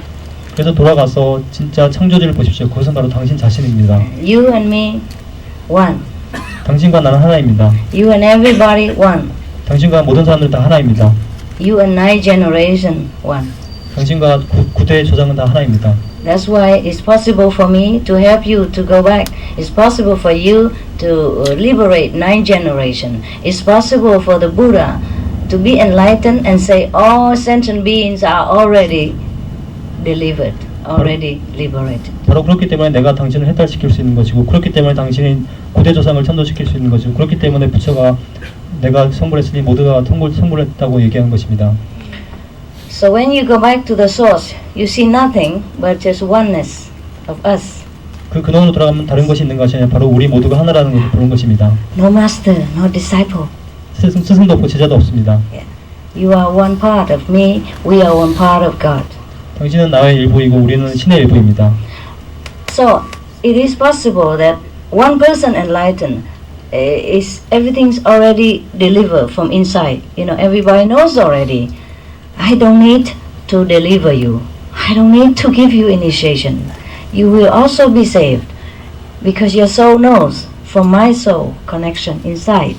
그래서 돌아가서 진짜 창조주를 보십시오. 그것은 바로 당신 자신입니다. You and me, one. 당신과 나는 하나입니다. You and everybody, one. 당신과 모든 사람들 다 하나입니다. You and nine generation, one. 당신과 9대의 조상은 다 하나입니다. That's why it's possible for me to help you to go back. It's possible for you to liberate nine generation. It's possible for the Buddha to be enlightened and say all sentient beings are already delivered, already liberated. 바로 그렇기 때문에 내가 당신을 해탈시킬 수 있는 것이고, 그렇기 때문에 당신이 9대 조상을 천도시킬 수 있는 것이고, 그렇기 때문에 부처가 내가 선물했으니 모두가 선물했다고 얘기한 것입니다. So when you go back to the source, you see nothing but just oneness of us. 그 근원으로 돌아가면 다른 것이 있는 것이 아니라 바로 우리 모두가 하나라는 것을 보는 것입니다. No master, no disciple. 스승도 없고 제자도 없습니다. You are one part of me, we are one part of God. 당신은 나의 일부이고 우리는 신의 일부입니다. So it is possible that one person enlightened is everything's already delivered from inside. You know, everybody knows already. I don't need to deliver you. I don't need to give you initiation. You will also be saved because your soul knows from my soul connection inside.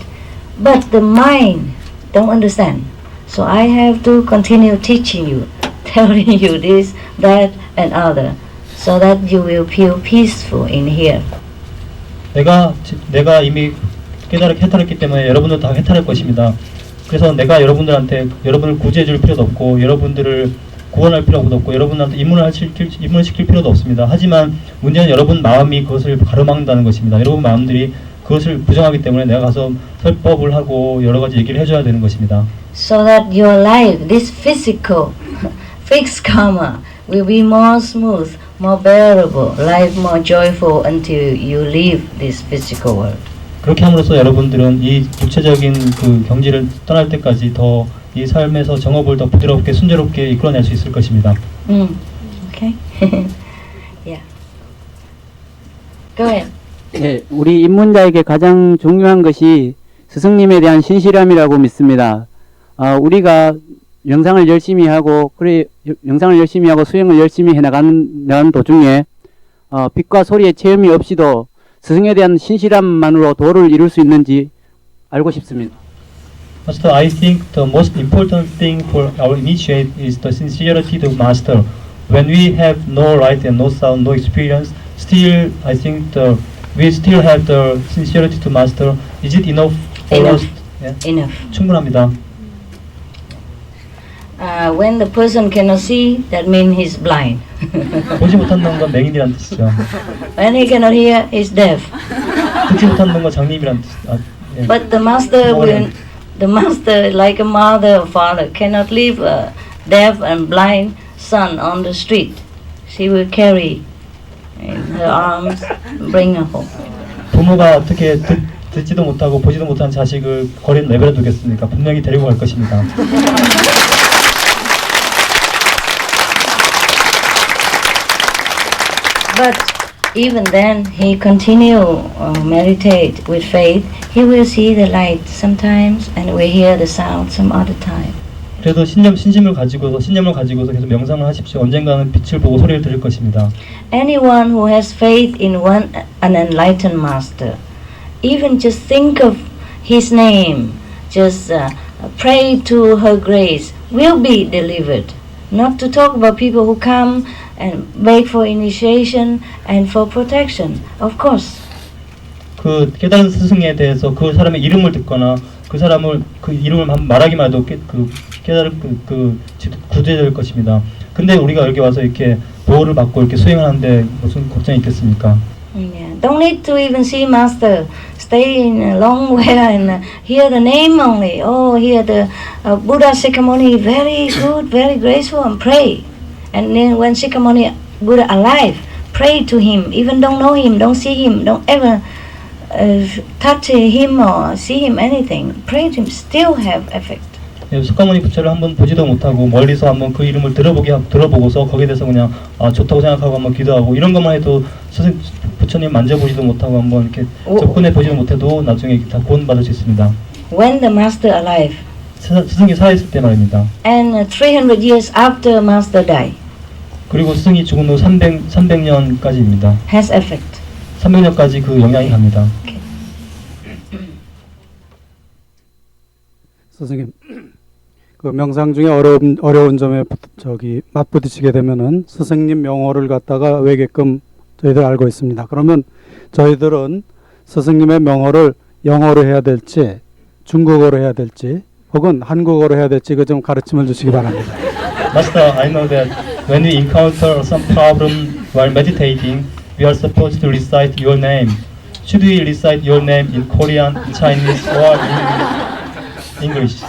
But the mind don't understand. So I have to continue teaching you, telling you this, that, and other, so that you will feel peaceful in here. 내가 이미 해탈했기 때문에 여러분도 다 해탈할 것입니다. 그래서 내가 여러분을 구제해 줄 필요도 없고, 여러분들을 구원할 필요도 없고, 여러분한테 입문을 시킬 필요도 없습니다. 하지만 문제는 여러분 마음이 그것을 가로막는다는 것입니다. 여러분 마음들이 그것을 부정하기 때문에 내가 가서 설법을 하고 여러 가지 얘기를 해줘야 되는 것입니다. So that your life, this physical, fixed karma, will be more smooth, more bearable, life more joyful until you leave this physical world. 그렇게 함으로써 여러분들은 이 육체적인 그 경지를 떠날 때까지 더 이 삶에서 정업을 더 부드럽게 순조롭게 이끌어낼 수 있을 것입니다. Okay. Yeah. Go ahead. 네, 우리 입문자에게 가장 중요한 것이 스승님에 대한 신실함이라고 믿습니다. 우리가 명상을 열심히 하고 수행을 열심히 해나가는 도중에 빛과 소리의 체험이 없이도 스승에 대한 신실함만으로 도를 이룰 수 있는지 알고 싶습니다. Master, I think the most important thing for our initiate is the sincerity to master. When we have no light and no sound, no experience, still I think we still have the sincerity to master. Is it enough for us? Yeah? Enough. 충분합니다. When the person cannot see, that means he's blind. 보지 못한다는 건 맹인이란 뜻이죠. When he cannot hear, he's deaf. 듣지 못한다는 건 장님이란 뜻. 예. But the master will, the master, like a mother or father, cannot leave a deaf and blind son on the street. She will carry in her arms, bring her home. 부모가 어떻게 듣지도 못하고 보지도 못한 자식을 거리에 내버려 두겠습니까? 분명히 데리고 갈 것입니다. But even then, he continue meditate with faith. He will see the light sometimes, and will hear the sound some other time. 그래도 신념을 가지고서 계속 명상을 하십시오. 언젠가는 빛을 보고 소리를 들을 것입니다. Anyone who has faith in an enlightened master, even just think of his name, just pray to her grace, will be delivered. Not to talk about people who come and beg for initiation and for protection, of course. 그 깨달은 스승에 대해서 그 사람의 이름을 듣거나 그 이름을 말하기만 해도 구제될 것입니다. 근데 우리가 여기 와서 이렇게 보호를 받고 이렇게 수행하는데 무슨 걱정이 있겠습니까? Yeah. Don't need to even see master. Stay in a long way and hear the name only. Oh, hear the Buddha Sikhamuni, very good, very graceful, and pray. And then when Sikhamuni Buddha alive, pray to him. Even don't know him, don't see him, don't ever touch him or see him anything. Pray to him, still have effect. 석가모니 부처를 한번 보지도 못하고 멀리서 한번 그 이름을 들어보고서 거기에 대해서 그냥 좋다고 생각하고 한번 기도하고 이런 것만 해도 부처님 만져보지도 못하고 한번 이렇게 접근해 보지도 못해도 나중에 다 구원받을 수 있습니다. When the master alive. 스승이 살아있을 때 말입니다. And 300 years after master die. 그리고 스승이 죽은 후 300년까지입니다. Has effect. 300년까지 그 영향이 갑니다. Okay. 선생님, 그 명상 중에 어려운 점에 맞부딪히게 되면은 스승님 명호를 갖다가 외게끔 저희들 알고 있습니다. 그러면 저희들은 스승님의 명호를 영어로 해야 될지 중국어로 해야 될지 혹은 한국어로 해야 될지 그 좀 가르침을 주시기 바랍니다. Master, I know that when we encounter some problem while meditating, we are supposed to recite your name. Should we recite your name in Korean, in Chinese, or in English?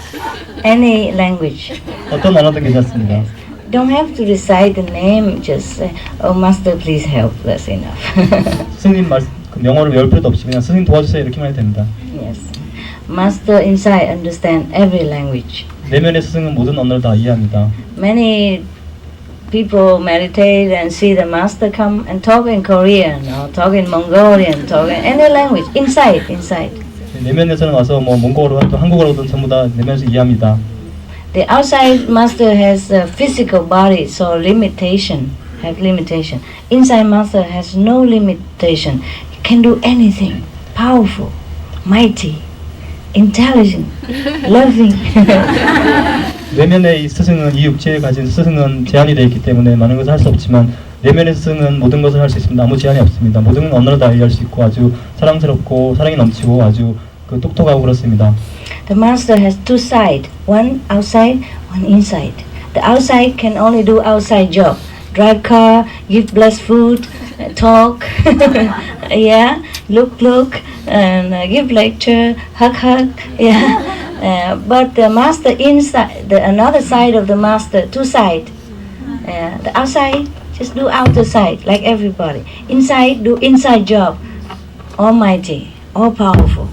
Any language. 어떤 언어든 괜찮습니다. Don't have to recite the name. Just say, "Oh, master, please help." That's enough. 스승님 그 명호를 외울 필요도 없이 그냥 스승님 도와주세요 이렇게만 해도 됩니다. Yes. Master inside understand every language. 내면의 스승은 모든 언어를 다 이해합니다. Many people meditate and see the master come and talk in Korean or talk in Mongolian, talk in any language inside. 내면에서는 와서 뭐 몽골어로 하든 한국어로든 전부 다 내면에서 이해합니다. The outside master has a physical body, so limitation. Inside master has no limitation. He can do anything. Powerful, mighty, intelligent, loving. 내면의 이 스승은 이 육체에 가진 스승은 제한이 되어 있기 때문에 많은 것을 할 수 없지만 내면의 스승은 모든 것을 할 수 있습니다. 아무 제한이 없습니다. 모든 언어를 다 이해할 수 있고 아주 사랑스럽고 사랑이 넘치고 아주 똑똑하고 그렇습니다. The master has two sides, one outside, one inside. The outside can only do outside job. Drive car, give blessed food, talk, yeah, look, and give lecture, hug, yeah. But the master inside, another side of the master, two sides. The outside, just do outer side, like everybody. Inside, do inside job. Almighty, all powerful.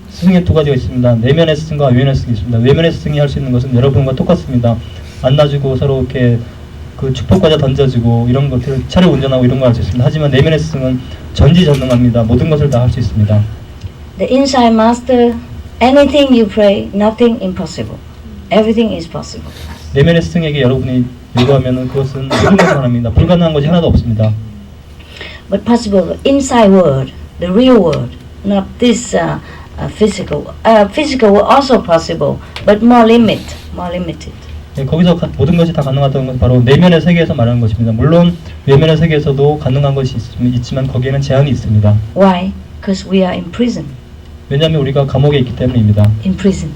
스승의 두 가지가 있습니다. 내면의 스승과 외면의 스승이 있습니다. 외면의 스승이 할 수 있는 것은 여러분과 똑같습니다. 안아주고 서로 이렇게 그 축복과자 던져주고 이런 것들, 차를 운전하고 이런 걸 할 수 있습니다. 하지만 내면의 스승은 전지전능합니다. 모든 것을 다 할 수 있습니다. The inside master, anything you pray, nothing impossible. Everything is possible. 내면의 스승에게 여러분이 요구하면은 그것은 모든 것을 가능합니다. 불가능한 것이 하나도 없습니다. But possible, inside world, the real world, not this physical. Physical world also possible, but more limited. 네, 거기서 모든 것이 다 가능하다는 것은 바로 내면의 세계에서 말하는 것입니다. 물론 외면의 세계에서도 가능한 것이 있지만 거기에는 제한이 있습니다. Why? Because we are in prison. 왜냐하면 우리가 감옥에 있기 때문입니다. In prison.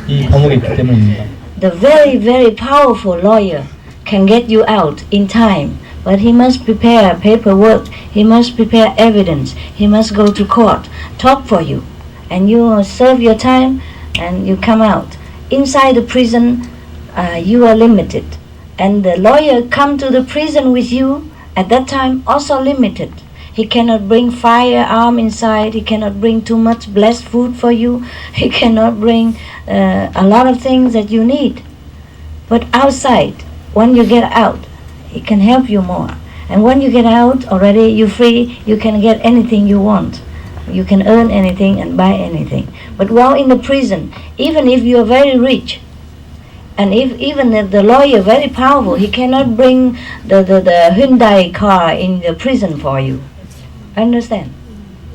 이 감옥에 있기 때문입니다. The very, very powerful lawyer can get you out in time, but he must prepare paperwork, he must prepare evidence, he must go to court, talk for you, and you serve your time and you come out. Inside the prison, you are limited, and the lawyer come to the prison with you at that time also limited. He cannot bring firearm inside, he cannot bring too much blessed food for you, he cannot bring a lot of things that you need. But outside, when you get out, he can help you more. And when you get out already, you're free, you can get anything you want. You can earn anything and buy anything. But while in the prison, even if you are very rich, and even if the lawyer very powerful, he cannot bring the Hyundai car in the prison for you. Understand?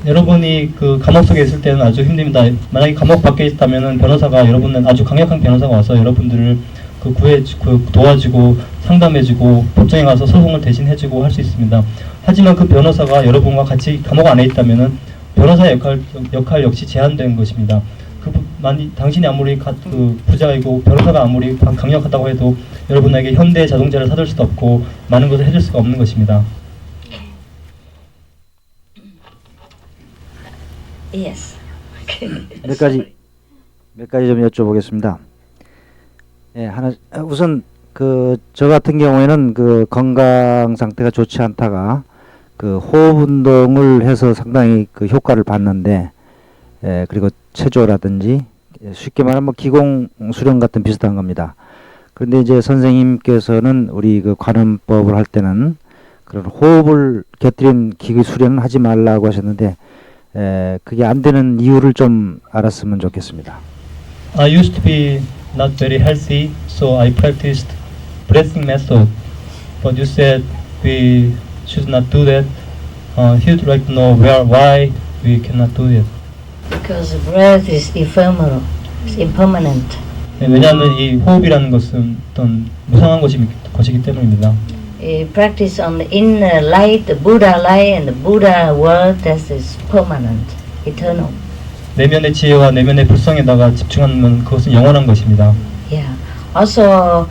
여러분이 그 감옥 속에 있을 때는 아주 힘듭니다. 만약에 감옥 밖에 있다면은 변호사가 여러분은 아주 강력한 변호사가 와서 여러분들을 도와주고 상담해주고 법정에 가서 소송을 대신해주고 할 수 있습니다. 하지만 그 변호사가 여러분과 같이 감옥 안에 있다면은 변호사의 역할 역시 제한된 것입니다. 당신이 아무리 부자이고 변호사가 아무리 강력하다고 해도 여러분에게 현대 자동차를 사줄 수도 없고 많은 것을 해줄 수가 없는 것입니다. Yes. 몇 가지 좀 여쭤보겠습니다. 예, 우선 저 같은 경우에는 그 건강 상태가 좋지 않다가 그 호흡 운동을 해서 상당히 그 효과를 봤는데, 그리고 체조라든지 쉽게 말하면 뭐 기공 수련 같은 비슷한 겁니다. 그런데 이제 선생님께서는 우리 그 관음법을 할 때는 그런 호흡을 곁들인 기구 수련은 하지 말라고 하셨는데, 그게 안 되는 이유를 좀 알았으면 좋겠습니다. I used to be not very healthy, so I practiced breathing method. But you said we should not do that. He would like to know why we cannot do it. Because breath is ephemeral, it's impermanent. 네, 왜냐하면 이 호흡이라는 것은 어떤 무상한 것이기 때문입니다. Practice on the inner light, the Buddha light and the Buddha word, that is permanent, eternal. 내면의 지혜와 내면의 불성에다가 집중하면 그것은 영원한 것입니다. Yeah. Also,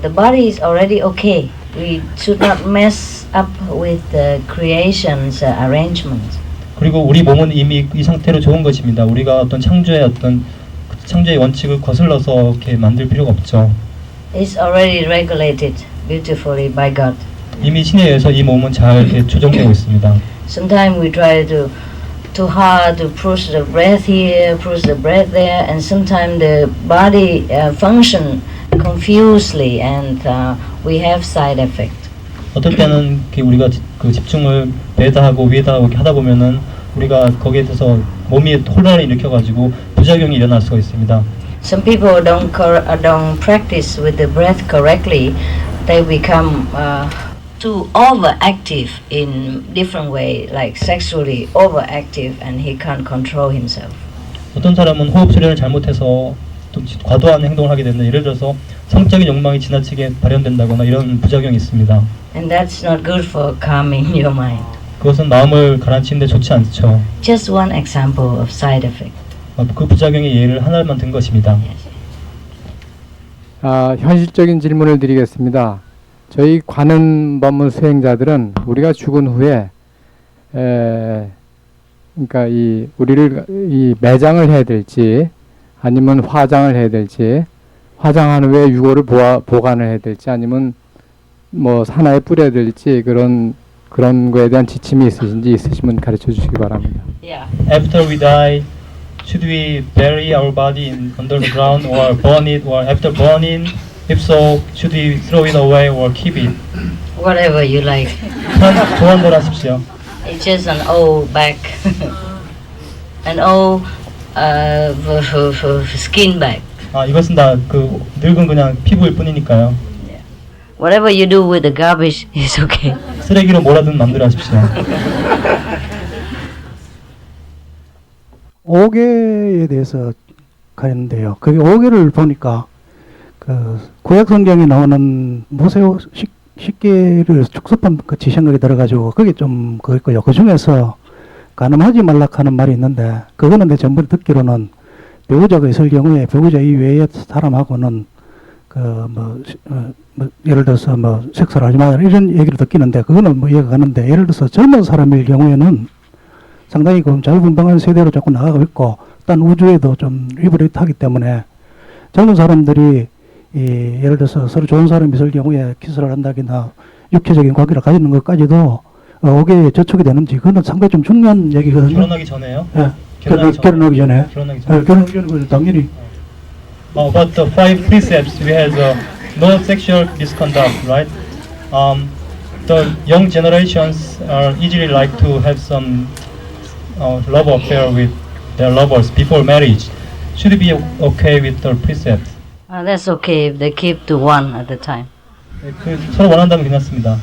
the body is already okay. We should not mess up with the creation's arrangement. 그리고 우리 몸은 이미 이 상태로 좋은 것입니다. 우리가 어떤 창조의 원칙을 거슬러서 이렇게 만들 필요가 없죠. It's already regulated beautifully by God. 이미 신에 의해서 이 몸은 잘 이렇게 조정되고 있습니다. Sometimes we try too hard to push the breath here, push the breath there, and sometimes the body function confusedly, and we have side effect. 어떨 때는 우리가 그 집중을 배에다 하고 위에다 하고 이렇게 하다 보면은 우리가 거기에 대해서 몸이 혼란을 일으켜가지고 부작용이 일어날 수가 있습니다. Some people don't practice with the breath correctly. They become too overactive in different way, like sexually overactive, and he can't control himself. 어떤 사람은 호흡 수련을 잘못해서 또 과도한 행동을 하게 되는데, 예를 들어서 성적인 욕망이 지나치게 발현된다거나 이런 부작용이 있습니다. And that's not good for calming your mind. 그것은 마음을 가라앉히는데 좋지 않죠. Just one example of side effect. 그 부작용의 예를 하나만 든 것입니다. 현실적인 질문을 드리겠습니다. 저희 관음법문 수행자들은 우리가 죽은 후에 그러니까 우리를 매장을 해야 될지 아니면 화장을 해야 될지, 화장한 후에 유골을 보관을 해야 될지, 아니면 뭐 산하에 뿌려야 될지, 그런 그런 거에 대한 지침이 있으신지 있으시면 가르쳐 주시기 바랍니다. Yeah. After we die, should we bury our body under the ground or burn it? Or after burning, if so, should we throw it away or keep it? Whatever you like. 좋아하는 대로 하십시오. It's just an old bag. An old skin bag. 이것은 다 그 늙은 그냥 피부일 뿐이니까요. Whatever you do with the garbage is okay. 쓰레기로 몰아든 마음대로 하십시오. 오계에 대해서 가는데요. 그 오계를 보니까 그 구약 성경에 나오는 모세 십계를 축소판 그 지생각이 들어가지고 그게 좀 그거요. 그 중에서 간음하지 말라 하는 말이 있는데 그거는 내 전번에 듣기로는 배우자가 있을 경우에 배우자 이외의 사람하고는 예를 들어서 섹스를 하지 마라 이런 얘기를 듣기는데 그거는 이해가 가는데 예를 들어서 젊은 사람일 경우에는 상당히 그 자유분방한 세대로 자꾸 나가고 있고 딴 우주에도 좀 리버레이트하기 때문에 젊은 사람들이 예를 들어서 서로 좋은 사람이 있을 경우에 키스를 한다거나 육체적인 관계를 가지는 것까지도 오계에 저촉이 되는지 그거는 상당히 좀 중요한 얘기거든요. 결혼하기 전에요? 예. 결혼하기 전에. 결혼하기 전에. 결혼하기 전에 당연히. About the 5 precepts, we have no sexual misconduct, right? The young generations are easily like to have some love affair with their lovers before marriage. Should it be okay with the precepts? That's okay if they keep to one at a time. 서로 원한다면 괜찮습니다.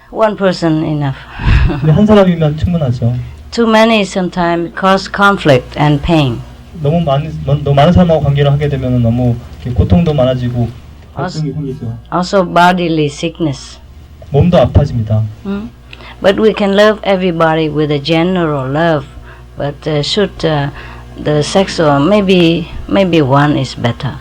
One person enough. 한 사람이면 충분하죠. Too many sometimes cause conflict and pain. 너무 많은 사람하고 관계를 하게 되면 너무 고통도 많아지고 갈등이 생기죠. Also bodily sickness. 몸도 아파집니다. But we can love everybody with a general love. But should the sexual maybe one is better.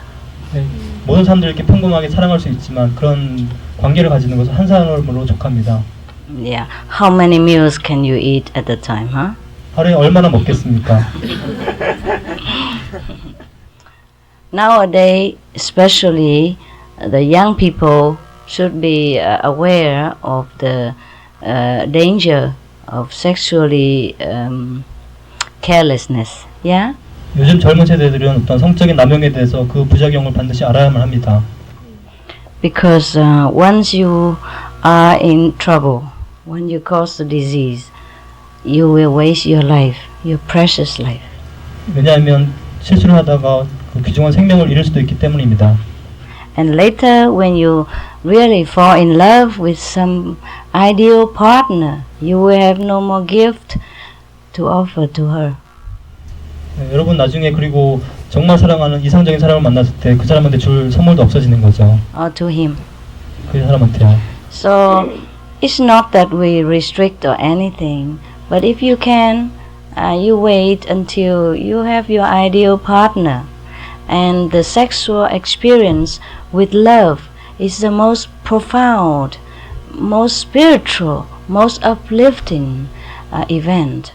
네, 모든 사람들 이렇게 평범하게 사랑할 수 있지만 그런 관계를 가지는 것은 한 사람으로 족합니다. Yeah. How many meals can you eat at a time, huh? 하루에 얼마나 먹겠습니까? Nowadays, especially the young people should be aware of the danger of sexually carelessness. Yeah? 요즘 젊은 세대들은 어떤 성적인 남용에 대해서 그 부작용을 반드시 알아야만 합니다. Because once you are in trouble, when you cause the disease, you will waste your life, your precious life. 왜냐하면 실수를 하다가 그 귀중한 생명을 잃을 수도 있기 때문입니다. And later, when you really fall in love with some ideal partner, you will have no more gift to offer to her. 네, 여러분 나중에 그리고 정말 사랑하는 이상적인 사람을 만났을 때 그 사람한테 줄 선물도 없어지는 거죠. Or to him. 그 사람한테요. So it's not that we restrict or anything, but if you can, you wait until you have your ideal partner, and the sexual experience with love is the most profound, most spiritual, most uplifting event.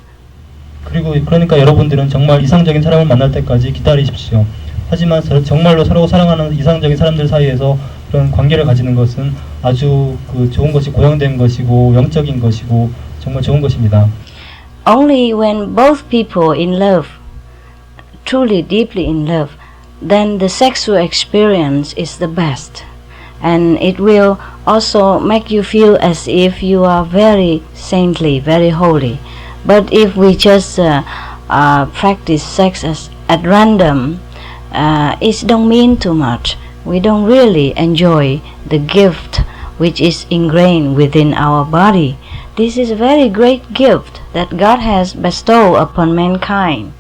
그리고 그러니까 여러분들은 정말 이상적인 사람을 만날 때까지 기다리십시오. 하지만 정말로 서로 사랑하는 이상적인 사람들 사이에서 그런 관계를 가지는 것은 아주 그 좋은 것이 고양된 것이고 영적인 것이고 정말 좋은 것입니다. Only when both people in love, truly deeply in love, then the sexual experience is the best. And it will also make you feel as if you are very saintly, very holy. But if we just practice sex at random, it don't mean too much. We don't really enjoy the gift which is ingrained within our body. This is a very great gift that God has bestowed upon mankind.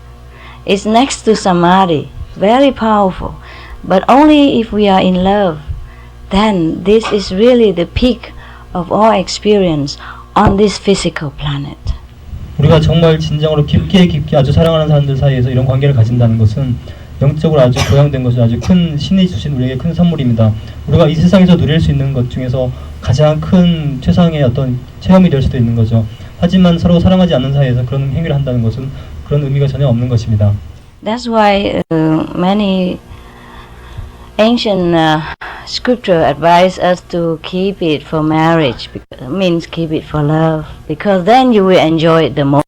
It's next to samadhi, very powerful. But only if we are in love, then this is really the peak of all experience on this physical planet. 우리가 정말 진정으로 깊게 아주 사랑하는 사람들 사이에서 이런 관계를 가진다는 것은 영적으로 아주 고양된 것이 아주 큰 신이 주신 우리에게 큰 선물입니다. 우리가 이 세상에서 누릴 수 있는 것 중에서 가장 큰 최상의 어떤 체험이 될 수도 있는 거죠. 하지만 서로 사랑하지 않는 사이에서 그런 행위를 한다는 것은 그런 의미가 전혀 없는 것입니다. That's why many ancient Scripture advise us to keep it for marriage. Means keep it for love, because then you will enjoy it the more.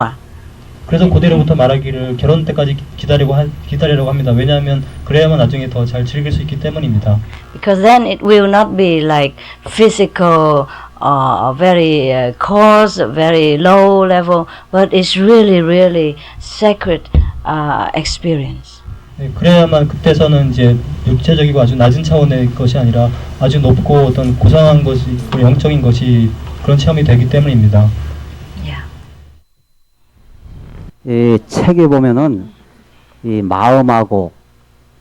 그래서 고대로부터 말하기를 결혼 때까지 기다리라고 합니다. 왜냐하면 그래야만 나중에 더 잘 즐길 수 있기 때문입니다. Because then it will not be like physical very coarse, very low level, but it's really, really sacred experience. 네, 그래야만 그때서는 이제 육체적이고 아주 낮은 차원의 것이 아니라 아주 높고 어떤 고상한 것이, 영적인 것이 그런 체험이 되기 때문입니다. 이 책에 보면은 이 마음하고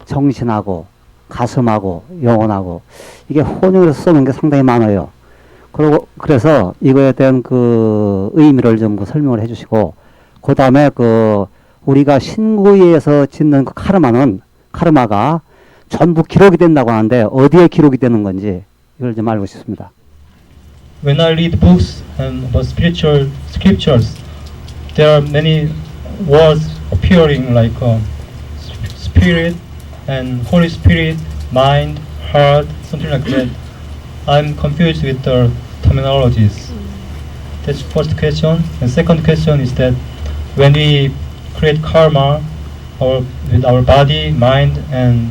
정신하고 가슴하고 영혼하고 이게 혼용해서 써놓은 게 상당히 많아요. 그래서 이거에 대한 그 의미를 좀 설명을 해주시고, 그 다음에 그 우리가 신구에서 짓는 그 카르마가 전부 기록이 된다고 하는데 어디에 기록이 되는 건지 이걸 좀 알고 싶습니다. When I read books and about spiritual scriptures, there are many words appearing like spirit and Holy Spirit, mind, heart, something like that. I'm confused with the terminologies. That's first question. And second question is that when we create karma with our body, mind, and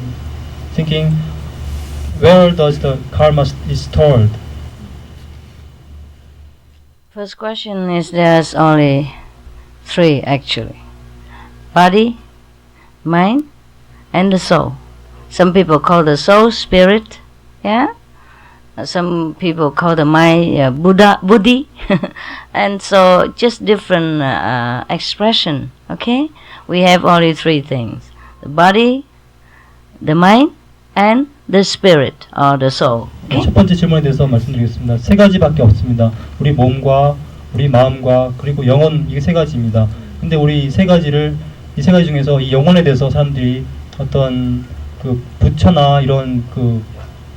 thinking, where does the karma is stored? First question is there's only three actually: body, mind, and the soul. Some people call the soul spirit, yeah. Some people call the mind Buddhi, and so just different expression. Okay, we have only three things: the body, the mind, and the spirit or the soul. Okay? 첫 번째 질문에 대해서 말씀드리겠습니다. 세 가지밖에 없습니다. 우리 몸과 우리 마음과 그리고 영혼, 이게 세 가지입니다. 근데 우리 이 세 가지 중에서 이 영혼에 대해서 사람들이 어떤 그 부처나 이런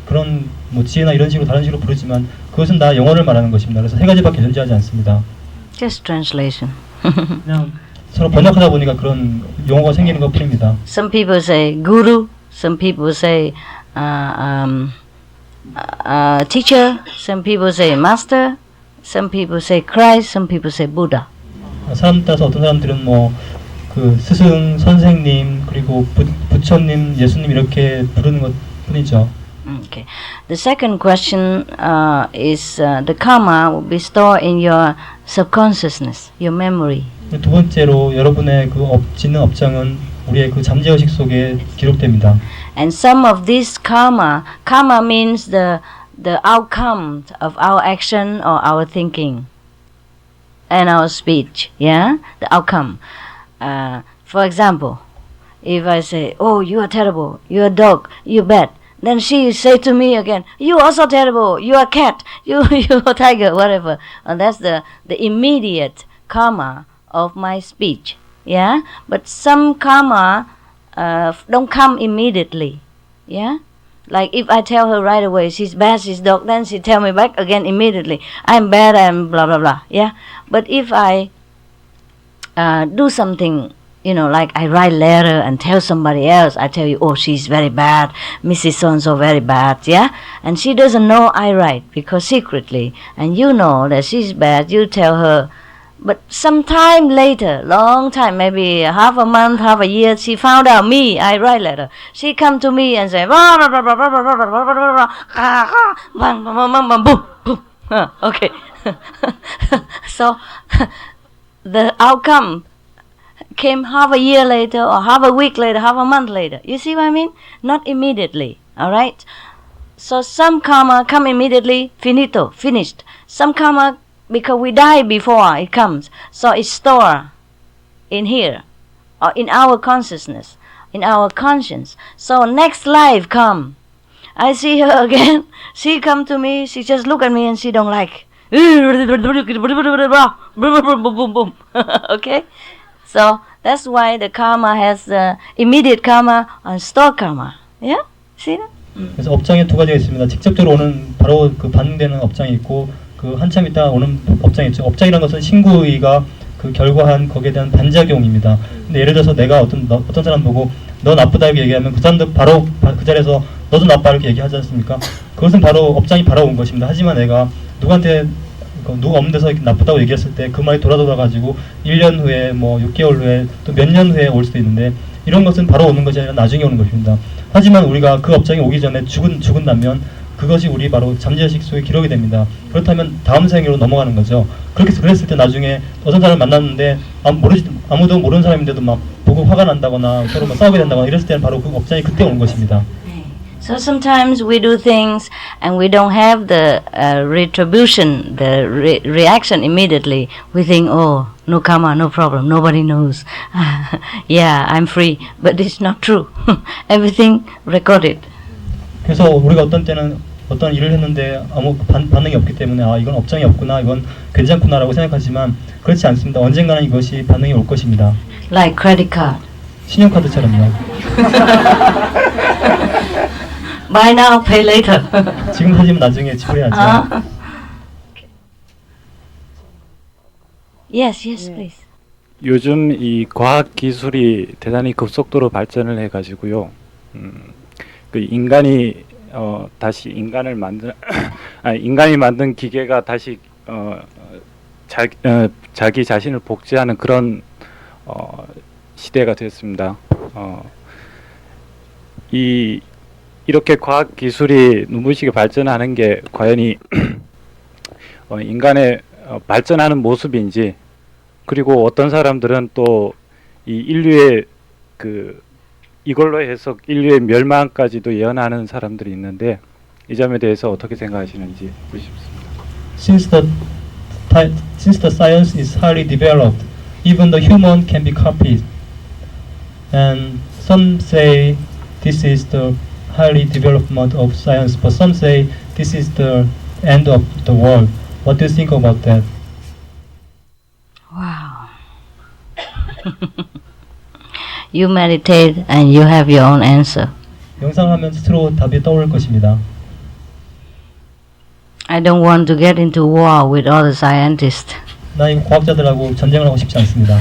그런 뭐 지혜나 이런 식으로 다른 식으로 부르지만 그것은 다 영혼을 말하는 것입니다. 그래서 세 가지밖에 존재하지 않습니다. Just translation. 그냥 서로 번역하다 보니까 그런 용어가 생기는 것 뿐입니다. Some people say guru, some people say teacher, some people say master, some people say Christ, some people say Buddha. 사람 따라서 어떤 사람들은 뭐 그 스승, 선생님, 그리고 부처님, 예수님 이렇게 부르는 것 뿐이죠. Okay. The second question is the karma will be stored in your subconsciousness, your memory. 두 번째로 여러분의 그 짓는 업장은 우리의 그 잠재의식 속에 기록됩니다. And some of this karma means the outcome of our action or our thinking and our speech. Yeah, the outcome. For example, if I say, "Oh, you are terrible. You are a dog. You are bad," then she say to me again, "You are also terrible. You are a cat. You are a tiger. Whatever." And that's the immediate karma of my speech. Yeah, but some karma don't come immediately. Yeah, like if I tell her right away she's bad, she's dog, then she tell me back again immediately, I'm bad, I'm blah blah blah. Yeah, but if I do something, you know, like I write letter and tell somebody else, I tell you, "Oh, she's very bad, Mrs. So-and-so very bad," yeah? And she doesn't know I write, because secretly, and you know that she's bad, you tell her. But sometime later, long time, maybe half a month, half a year, she found out me, I write letter. She come to me and say, boom, boom. Okay. So, the outcome came half a year later, or half a week later, half a month later. You see what I mean? Not immediately, all right? So some karma come immediately, finito, finished. Some karma, because we die before it comes, so it's stored in here, or in our consciousness, in our conscience. So next life come, I see her again, she come to me, she just look at me and she don't like. Okay? So that's why the karma has immediate karma and store karma. Yeah? See that? 그래서 업장에 두 가지가 있습니다. 직접적으로 오는 바로 그 반응되는 업장이 있고 그 한참 있다가 오는 업장이 있죠. 업장이라는 것은 신구의가 그 결과한 거기에 대한 반작용입니다. 근데 예를 들어서 내가 어떤 사람 보고 너 나쁘다 이렇게 얘기하면 그 사람들 바로 그 자리에서 너도 나빠 이렇게 얘기하지 않습니까? 그것은 바로 업장이 바라온 것입니다. 하지만 내가 누구한테 누가 없는 데서 나쁘다고 얘기했을 때 그 말이 돌아가지고 1년 후에 뭐 6개월 후에 또 몇 년 후에 올 수도 있는데 이런 것은 바로 오는 것이 아니라 나중에 오는 것입니다. 하지만 우리가 그 업장이 오기 전에 죽은다면 그것이 우리 바로 잠재의식 속에 기록이 됩니다. 그렇다면 다음 생으로 넘어가는 거죠. 그랬을 때 나중에 어떤 사람을 만났는데 아무도 모르는 사람인데도 막 보고 화가 난다거나 서로 막 싸우게 된다거나 이랬을 때는 바로 그 업장이 그때 오는 것입니다. So sometimes we do things and we don't have the retribution, the reaction immediately. We think, oh, no karma, no problem, nobody knows. Yeah, I'm free. But it's not true. Everything recorded. 그래서 우리가 어떤 때는 어떤 일을 했는데 아무 반응이 없기 때문에 아 이건 업장이 없구나, 이건 괜찮구나라고 생각하지만 그렇지 않습니다. 언젠가는 이것이 반응이 올 것입니다. Like credit card. 신용카드처럼요. Buy now, pay later. 지금 사지면 나중에 지불해야죠. Yes, please. 요즘 이 과학 기술이 대단히 급속도로 발전을 해가지고요. 그 인간이 다시 인간을 만든 인간이 만든 기계가 다시 자기 자신을 복제하는 그런 시대가 됐습니다. 이렇게 과학 기술이 눈부시게 발전하는 게 과연히 인간의 발전하는 모습인지, 그리고 어떤 사람들은 또 이 인류의 이걸로 해서 인류의 멸망까지도 예언하는 사람들이 있는데 이 점에 대해서 어떻게 생각하시는지 묻고 싶습니다. Since the science is highly developed, even the human can be copied, and some say this is the highly development of science, but some say this is the end of the world. What do you think about that? Wow. You meditate and you have your own answer. 명상하면 스스로 답이 떠오를 것입니다. I don't want to get into war with other scientists. 나 이 과학자들하고 전쟁을 하고 싶지 않습니다.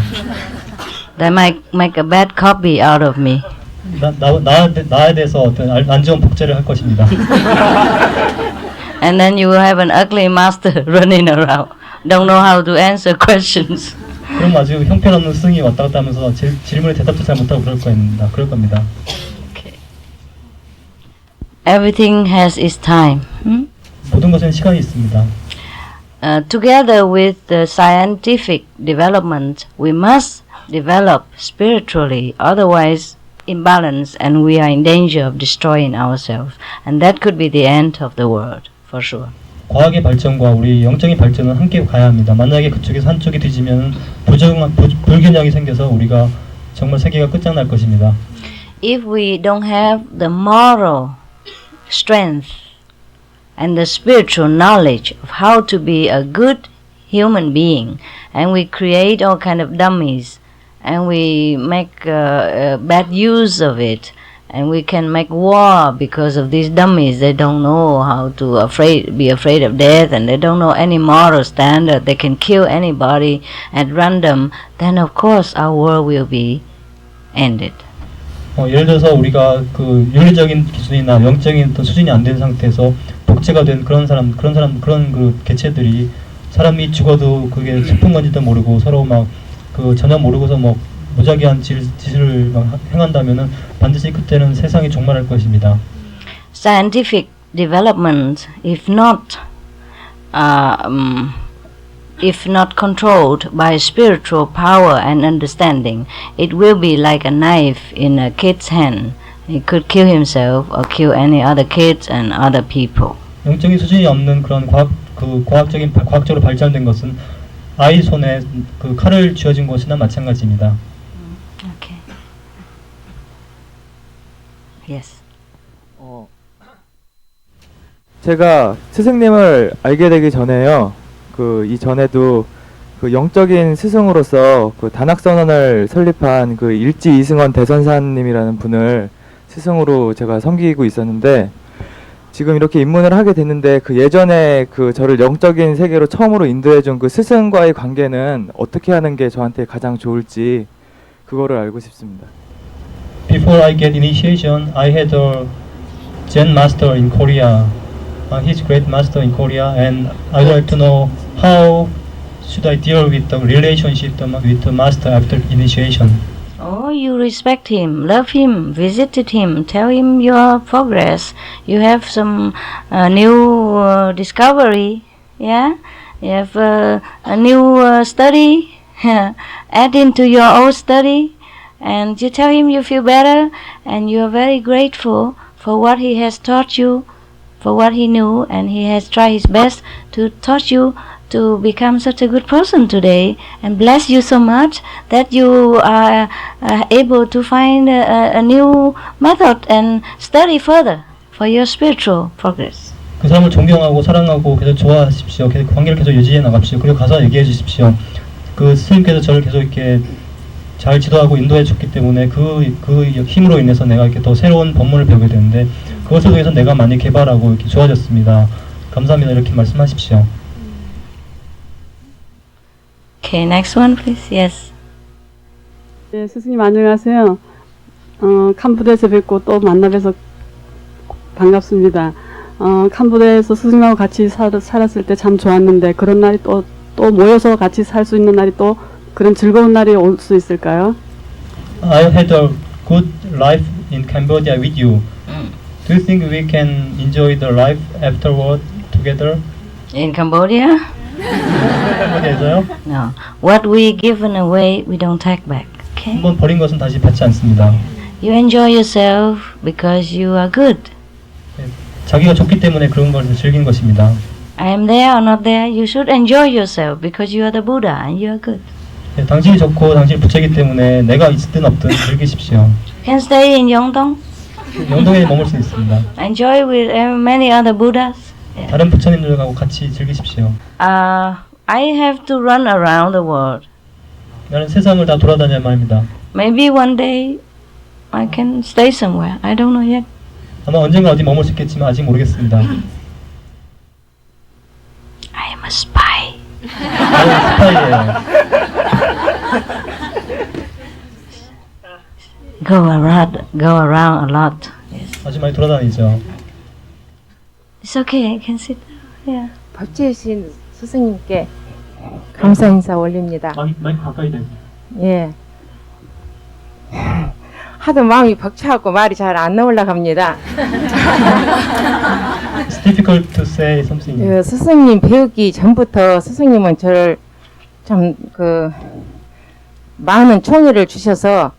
They might make a bad copy out of me. 나에 대해서 어떤 안 좋은 복제를 할 것입니다. And then you will have an ugly master running around. Don't know how to answer questions. 그럼 아주 형편없는 스승이 왔다 갔다 하면서 질문에 대답도 잘 못하고 그럴 겁니다. Okay. Everything has its time. 모든 것은 시간이 있습니다. Together with the scientific development, we must develop spiritually. Otherwise, imbalance and we are in danger of destroying ourselves. And that could be the end of the world, for sure. 과학의 발전과 우리 영적인 발전은 함께 가야 합니다. 만약에 그쪽에서 한쪽이 뒤지면 불균형이 생겨서 우리가 정말 세계가 끝장날 것입니다. If we don't have the moral strength and the spiritual knowledge of how to be a good human being, and we create all kind of dummies, and we make bad use of it, and we can make war because of these dummies. They don't know how to be afraid of death, and they don't know any moral standard. They can kill anybody at random. Then of course our world will be ended. 예를 들어서 우리가 그 윤리적인 기준이나 영적인 어떤 수준이 안 된 상태에서 복제가 된 그런 그 개체들이 사람이 죽어도 그게 슬픈 건지도 모르고 서로 막 전혀 모르고서 뭐 무작위한 짓을 행한다면은 반드시 그때는 세상이 종말할 것입니다. Scientific development, if not controlled by spiritual power and understanding, it will be like a knife in a kid's hand. He could kill himself or kill any other kids and other people. 영적인 수준이 없는 그런 과학적으로 발전된 것은 아이 손에 그 칼을 쥐어진 것이나 마찬가지입니다. Okay. Yes. 제가 스승님을 알게 되기 전에요. 이전에도 영적인 스승으로서 단학선언을 설립한 일지 이승원 대선사님이라는 분을 스승으로 제가 섬기고 있었는데, 지금 이렇게 입문을 하게 됐는데 예전에 저를 영적인 세계로 처음으로 인도해준 스승과의 관계는 어떻게 하는 게 저한테 가장 좋을지 그거를 알고 싶습니다. before I get initiation, I had a Zen master in Korea. He's great master in Korea, and I'd like to know how should I deal with the relationship with the master after initiation. Oh, you respect him, love him, visited him, tell him your progress. You have some new discovery, yeah? You have a new study, add into your old study, and you tell him you feel better, and you are very grateful for what he has taught you, for what he knew, and he has tried his best to teach you to become such a good person today, and bless you so much that you are able to find a new method and study further for your spiritual progress. 그 사람을 존경하고 사랑하고 계속 좋아하십시오. 계속 관계를 계속 유지해 나갑시오. 그리고 가서 얘기해 주십시오. 그 스님께서 저를 계속 이렇게 잘 지도하고 인도해 줬기 때문에 그 힘으로 인해서 내가 이렇게 더 새로운 법문을 배우게 되는데 그것을 통해서 내가 많이 개발하고 이렇게 좋아졌습니다. 감사합니다. 이렇게 말씀하십시오. Okay, next one, please. Yes. 네, 스승님 안녕하세요. 캄보디아에서 뵙고 또 만나 뵈서 반갑습니다. 캄보디아에서 스승님하고 같이 살았을 때 참 좋았는데 그런 날이 또 모여서 같이 살 수 있는 날이 또 그런 즐거운 날이 올 수 있을까요? I had a good life in Cambodia with you. Do you think we can enjoy the life afterward together? In Cambodia? 캄보디아에서요? No. What we given away, we don't take back. Okay? 한번 버린 것은 다시 받지 않습니다. You enjoy yourself because you are good. 자기가 좋기 때문에 그런 것을 즐긴 것입니다. I am there or not there, you should enjoy yourself because you are the Buddha and you are good. 네, 당신이 좋고 당신이 부처이기 때문에 내가 있든 없든 즐기십시오. You can stay in Yeongdong. 영동에 머물 수 있습니다. Enjoy with many other Buddhas. Yeah. 다른 부처님들하고 같이 즐기십시오. I have to run around the world. 나는 세상을 다 돌아다녀야 합니다. Maybe one day I can stay somewhere. I don't know yet. 아마 언젠가 어디 머물 수 있겠지만 아직 모르겠습니다. I am a spy. 스파이예요. Go around a lot. Yes. 아주 많이 돌아다니죠. It's okay. I can sit. Yeah. 법제신 스승님께 감사 인사 올립니다. 마이크 가까이 대고. 예. 하도 마음이 벅차갖고 말이 잘 안 나올라 갑니다. It's difficult to say something. 그 스승님 배우기 전부터 스승님은 저를 참 많은 총애를 주셔서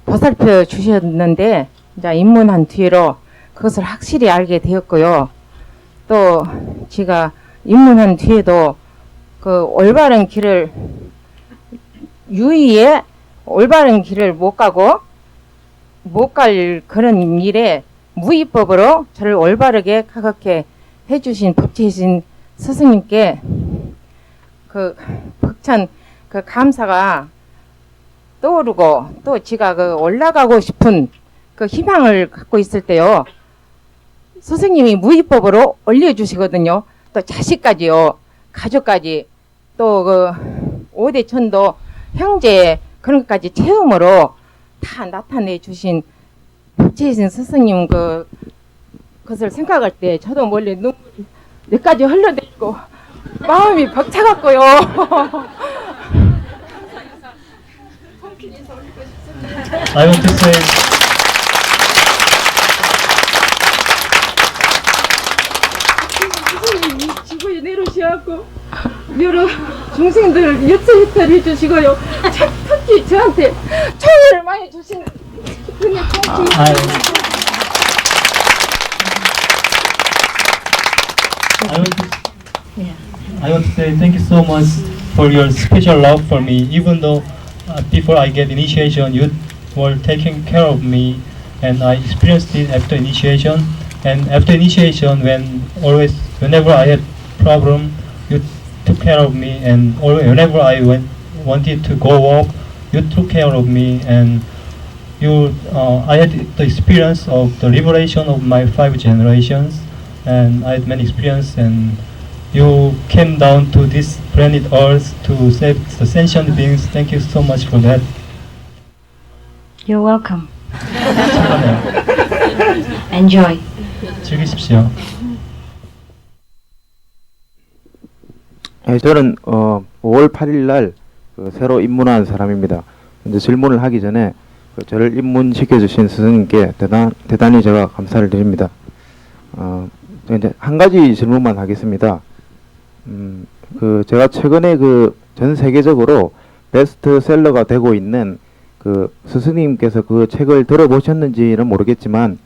보살펴 주셨는데 이제 입문한 뒤로 그것을 확실히 알게 되었고요. 또 제가 입문한 뒤에도 그 올바른 길을 유의에 올바른 길을 못 갈 그런 일에 무위법으로 저를 올바르게 가깝게 해주신 법체이신 스승님께 그 벅찬 그 감사가 떠오르고 또 제가 그 올라가고 싶은 그 희망을 갖고 있을 때요. 스승님이 무위법으로 올려주시거든요. 또 자식까지요. 가족까지 또 그 오대천도 형제 그런 것까지 체험으로 다 나타내 주신 법체이신 스승님 그것을 생각할 때 저도 몰래 눈물이 뇌까지 흘러내리고 마음이 벅차갖고요. I want to say 스승님이 지구에 내려오셔갖고 여러 중생들 여태여태 해주시고요. 특히 저한테 총을 많이 주시는 그냥 I want to say thank you so much for your special love for me. Even though before I get initiation, you were taking care of me, and I experienced it after initiation. And after initiation, whenever I had problem, you took care of me, and whenever I wanted to go walk, you took care of me, and I had the experience of the liberation of my 5 generations, and I had many experience, and you came down to this planet Earth to save the sentient beings. Thank you so much for that. You're welcome. Enjoy. 즐기십시오. 저는 5월 8일 날 새로 입문한 사람입니다. 근데 질문을 하기 전에 저를 입문시켜 주신 스승님께 대단히 제가 감사를 드립니다. 이제 한 가지 질문만 하겠습니다. 제가 최근에 전 세계적으로 베스트셀러가 되고 있는 스승님께서 그 책을 들어보셨는지는 모르겠지만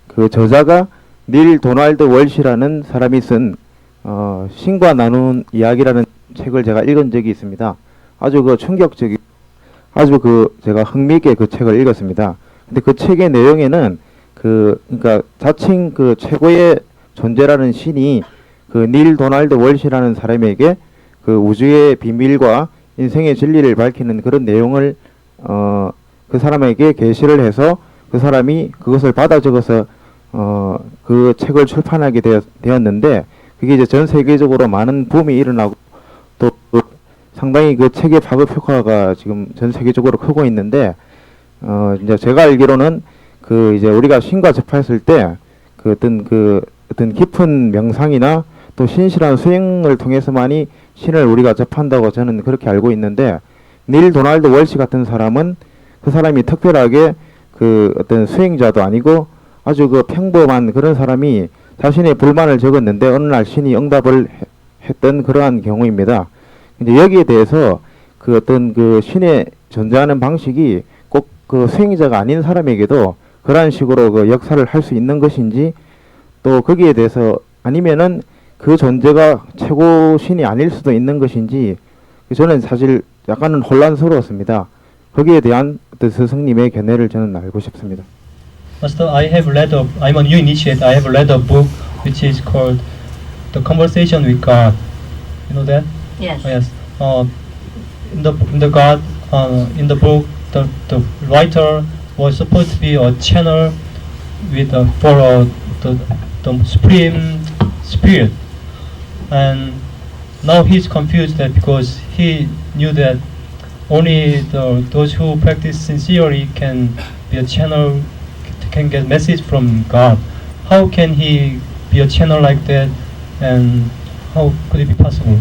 그 저자가 닐 도널드 월시라는 사람이 쓴 신과 나눈 이야기라는 책을 제가 읽은 적이 있습니다. 아주 충격적이고 아주 제가 흥미있게 그 책을 읽었습니다. 근데 그 책의 내용에는 그러니까 자칭 최고의 존재라는 신이 닐 도널드 월시라는 사람에게 우주의 비밀과 인생의 진리를 밝히는 그런 내용을 그 사람에게 계시를 해서 그 사람이 그것을 받아 적어서 그 책을 출판하게 되었는데 그게 이제 전 세계적으로 많은 붐이 일어나고 또 상당히 그 책의 파급 효과가 지금 전 세계적으로 크고 있는데 이제 제가 알기로는 이제 우리가 신과 접했을 때 어떤 깊은 명상이나 또 신실한 수행을 통해서만이 신을 우리가 접한다고 저는 그렇게 알고 있는데 닐 도널드 월시 같은 사람은 그 사람이 특별하게 어떤 수행자도 아니고 아주 평범한 그런 사람이 자신의 불만을 적었는데 어느 날 신이 응답을 했던 그러한 경우입니다. 이제 여기에 대해서 어떤 신의 존재하는 방식이 꼭 수행자가 아닌 사람에게도 그러한 식으로 역사를 할 수 있는 것인지 또 거기에 대해서 아니면은 그 존재가 최고 신이 아닐 수도 있는 것인지 저는 사실 약간은 혼란스러웠습니다. 거기에 대한 어떤 스승님의 견해를 저는 알고 싶습니다. Master, I'm a new initiate. I have read a book which is called The Conversation with God. You know that? Yes. Yes. In the book, the writer was supposed to be a channel for the supreme spirit, and now he's confused that because he knew that only those who practice sincerely can be a channel, can get message from God. How can he be a channel like that, and how could it be possible?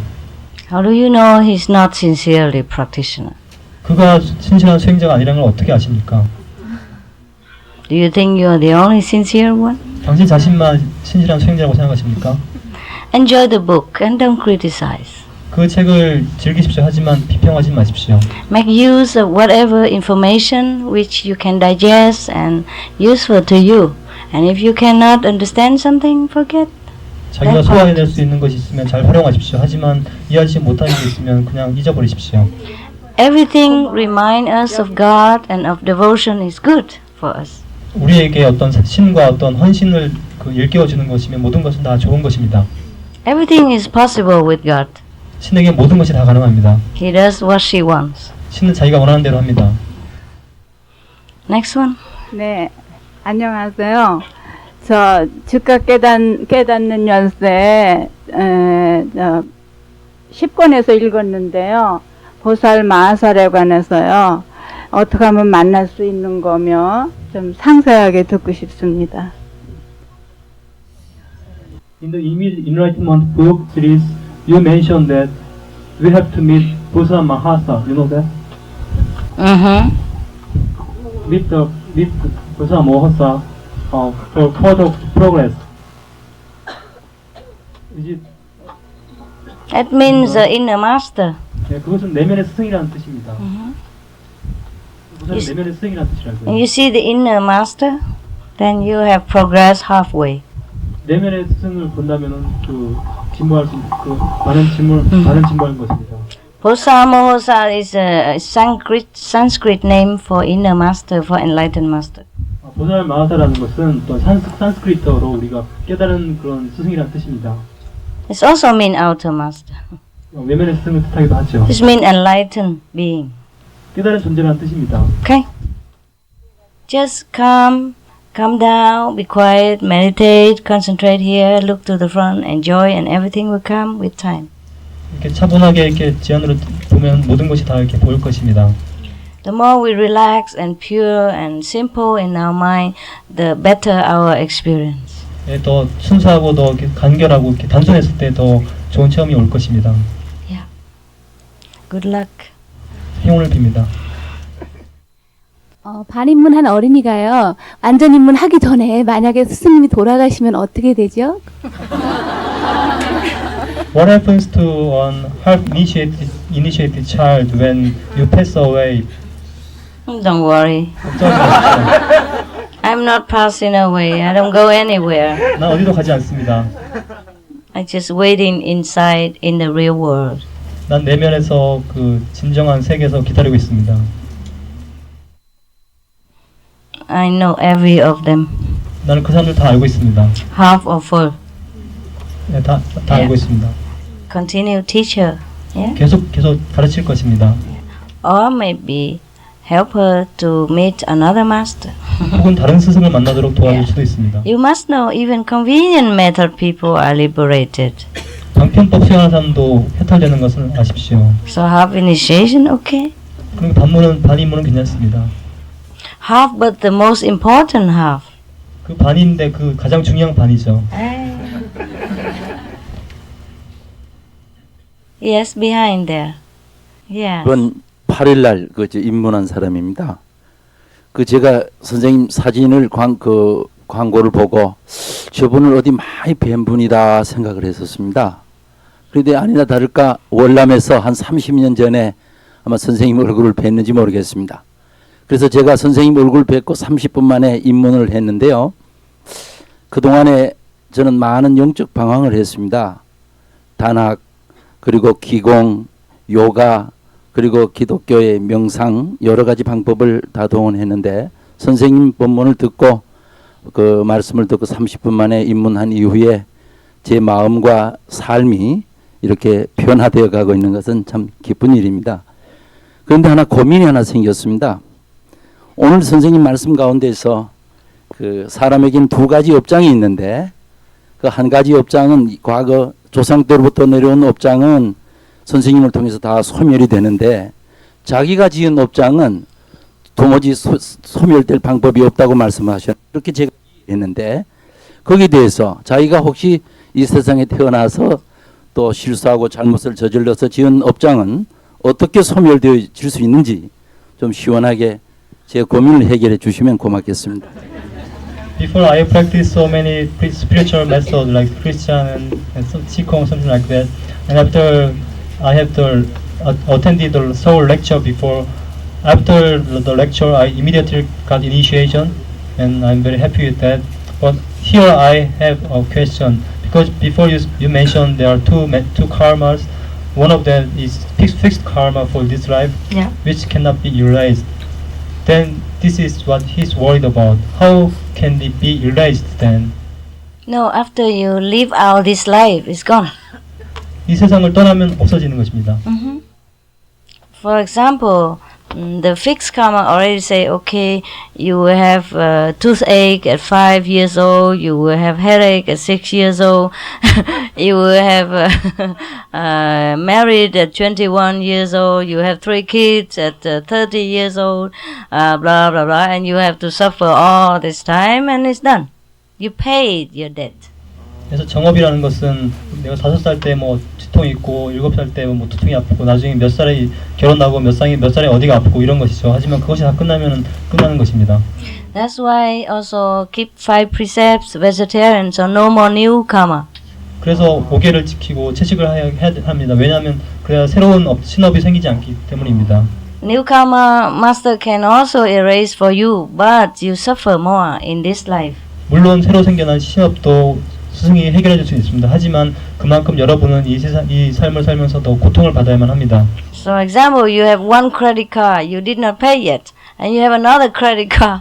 How do you know he's not sincerely practitioner? 그가 신실한 수행자가 아니라는 걸 어떻게 아십니까? Do you think you are the only sincere one? 당신 자신만 신실한 수행자라고 생각하십니까? Enjoy the book and don't criticize. 그 책을 즐기십시오. 하지만 비평하지 마십시오. Make use of whatever information which you can digest and useful to you. And if you cannot understand something, forget. 자기가 소화해낼 수 있는 것이 있으면 잘 활용하십시오. 하지만 이해하지 못하는 게 있으면 그냥 잊어버리십시오. Everything remind us of God and of devotion is good for us. 우리에게 어떤 신과 어떤 헌신을 일깨워 주는 것이면 모든 것은 다 좋은 것입니다. Everything is possible with God. 신에게 모든 것이 다 가능합니다. He does what she wants. 신은 자기가 원하는 대로 합니다. Next one. 네, 안녕하세요. 저 즉각 깨닫는 연세 10권에서 읽었는데요. 보살 마하살에 관해서요. 어떻게 하면 만날 수 있는 거며 좀 상세하게 듣고 싶습니다. In the Enlightenment book series, you mentioned that we have to meet Buddha Mahasa. You know that? Meet Buddha Mahasa for further progress. Is it? That means the inner master. 네, 그것은 내면의 스승이라는 뜻입니다. 부사는 내면의 스승이라는 뜻이라고요. And you see the inner master, then you have progressed halfway. 내면의 스승을 본다면은 진보할 수 많은 진보하는 것입니다. Bosa is a Sanskrit name for inner master, for enlightened master. 보살 마하사라는 것은 또 산스크리트어로 우리가 깨달은 그런 스승이라는 뜻입니다. It also mean outer master. 외면의 스승을 뜻하기도 하죠. This mean enlightened being. 깨달은 존재라는 뜻입니다. Okay. Just calm down, be quiet, meditate, concentrate here, look to the front, enjoy, and everything will come with time. 이렇게 차분하게 이렇게 지안으로 보면 모든 것이 다 이렇게 보일 것입니다. The more we relax and pure and simple in our mind, the better our experience. 예, 더 순수하고 더 이렇게 간결하고 이렇게 단순했을 때 더 좋은 체험이 올 것입니다. Yeah. Good luck. 행운을 빕니다. 반입문한 어린이가요. 완전 입문하기 전에 만약에 스승님이 돌아가시면 어떻게 되죠? What happens to an half initiated child when you pass away? Don't worry. I'm not passing away. I don't go anywhere. 난 어디도 가지 않습니다. I'm just waiting inside in the real world. 난 내면에서 그 진정한 세계에서 기다리고 있습니다. I know every of them. 나는 그 사람들 다 알고 있습니다. Half or full. 네, 다 알고 있습니다. Continue teacher. Yeah? 계속 가르칠 것입니다. Or maybe help her to meet another master. 혹은 다른 스승을 만나도록 도와줄 수도 있습니다. You must know even convenient method people are liberated. 방편법 수행하는 사람도 해탈되는 것을 아십시오. So half initiation, okay? 그리고 반입문은 괜찮습니다. Half, but the most important half. 그 반인데 그 가장 중요한 반이죠. Yes, behind there. Yeah. 이번 8일날 그 입문한 사람입니다. 그 제가 선생님 사진을 광고를 보고 저분을 어디 많이 뵌 분이다 생각을 했었습니다. 그런데 아니나 다를까 월남에서 한 30년 전에 아마 선생님 얼굴을 뵀는지 모르겠습니다. 그래서 제가 선생님 얼굴 뵙고 30분 만에 입문을 했는데요. 그동안에 저는 많은 영적 방황을 했습니다. 단학, 그리고 기공, 요가, 그리고 기독교의 명상 여러 가지 방법을 다 동원했는데 선생님 법문을 듣고 그 말씀을 듣고 30분 만에 입문한 이후에 제 마음과 삶이 이렇게 변화되어 가고 있는 것은 참 기쁜 일입니다. 그런데 고민이 하나 생겼습니다. 오늘 선생님 말씀 가운데서 그 사람에게는 두 가지 업장이 있는데 그 한 가지 업장은 과거 조상 때로부터 내려온 업장은 선생님을 통해서 다 소멸이 되는데 자기가 지은 업장은 도무지 소멸될 방법이 없다고 말씀하셨는데 그렇게 제가 했는데 거기에 대해서 자기가 혹시 이 세상에 태어나서 또 실수하고 잘못을 저질러서 지은 업장은 어떻게 소멸되어질 수 있는지 좀 시원하게 제 고민을 해결해 주시면 고맙겠습니다. Before I practiced so many spiritual methods like Christian and Qigong, something like that, and after I have attended the Seoul lecture before, after the lecture I immediately got initiation, and I'm very happy with that. But here I have a question because before you mentioned there are two karmas. One of them is fixed karma for this life, which cannot be erased. Then this is what he's worried about. How can it be erased then? No, after you live out this life, it's gone. 이 세상을 떠나면 없어지는 것입니다. For example, the fixed karma already say, okay, you will have toothache at 5 years old, you will have headache at 6 years old, you will have married at 21 years old, you have 3 kids at 30 years old, blah, blah, blah, and you have to suffer all this time, and it's done. You paid your debt. 그래서 정업이라는 것은 내가 5살 때 뭐 두통이 있고 7살 때 뭐 두통이 아프고 나중에 몇 살에 결혼하고 몇 살에 어디가 아프고 이런 것이죠. 하지만 그것이 다 끝나면은 끝나는 것입니다. That's why also keep 5 precepts, vegetarian, so no more new karma. 그래서 5개를 지키고 채식을 해야 합니다. 왜냐하면 그래야 새로운 신업이 생기지 않기 때문입니다. New karma master can also erase for you, but you suffer more in this life. 물론 새로 생겨난 신업도 스승이 해결해 줄 수 있습니다. 하지만 그만큼 여러분은 이 삶을 살면서 더 고통을 받아야만 합니다. So example, you have one credit card you did not pay yet, and you have another credit card.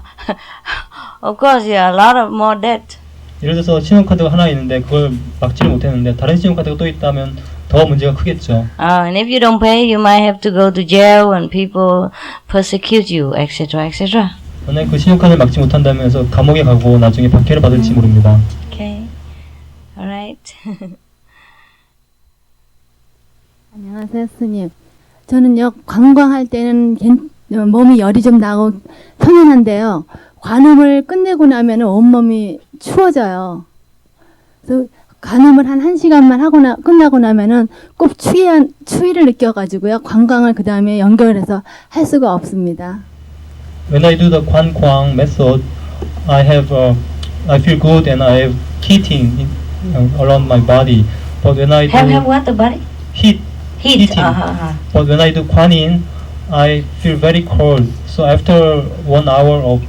Of course, you have a lot of more debt. 예를 들어서 신용카드가 하나 있는데 그걸 막지를 못했는데 다른 신용카드가 또 있다면 더 문제가 크겠죠. And if you don't pay, you might have to go to jail and people persecute you, etc., etc. 만약 그 신용카드를 막지 못한다면서 감옥에 가고 나중에 박해를 받을지 모릅니다. Okay. Alright. 안녕하세요, 스님. 저는요 관광할 때는 몸이 열이 좀 나고 편안한데요. 관음을 끝내고 나면은 온몸이 추워져요. 그래서 관음을 한 1시간만 끝나고 나면은 꼭 추위를 느껴가지고요. 관광을 그 다음에 연결해서 할 수가 없습니다. When I do the 관광 method, I feel good and I have heating around my body. But when I do Have what the body? Heating. But when I do 관인, I feel very cold. So after 1 hour of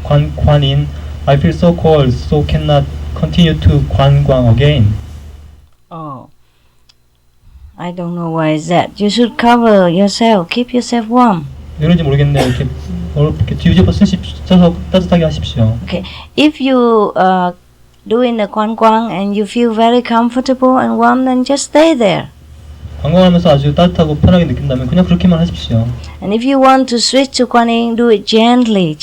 관인, I feel so cold, so cannot continue to 관광 again. Oh, I don't know why is that. You should cover yourself, keep yourself warm. 이런지 모르겠네요. 이렇게 뒤집어 쓰셔서 따뜻하게 하십시오. Okay, if you doing the 관광 and you feel very comfortable and warm, then just stay there. 관광하면서 아주 따뜻하고 편하게 느낀다면 그냥 그렇게만 하십시오. And if you want to switch to 관인, do it gently,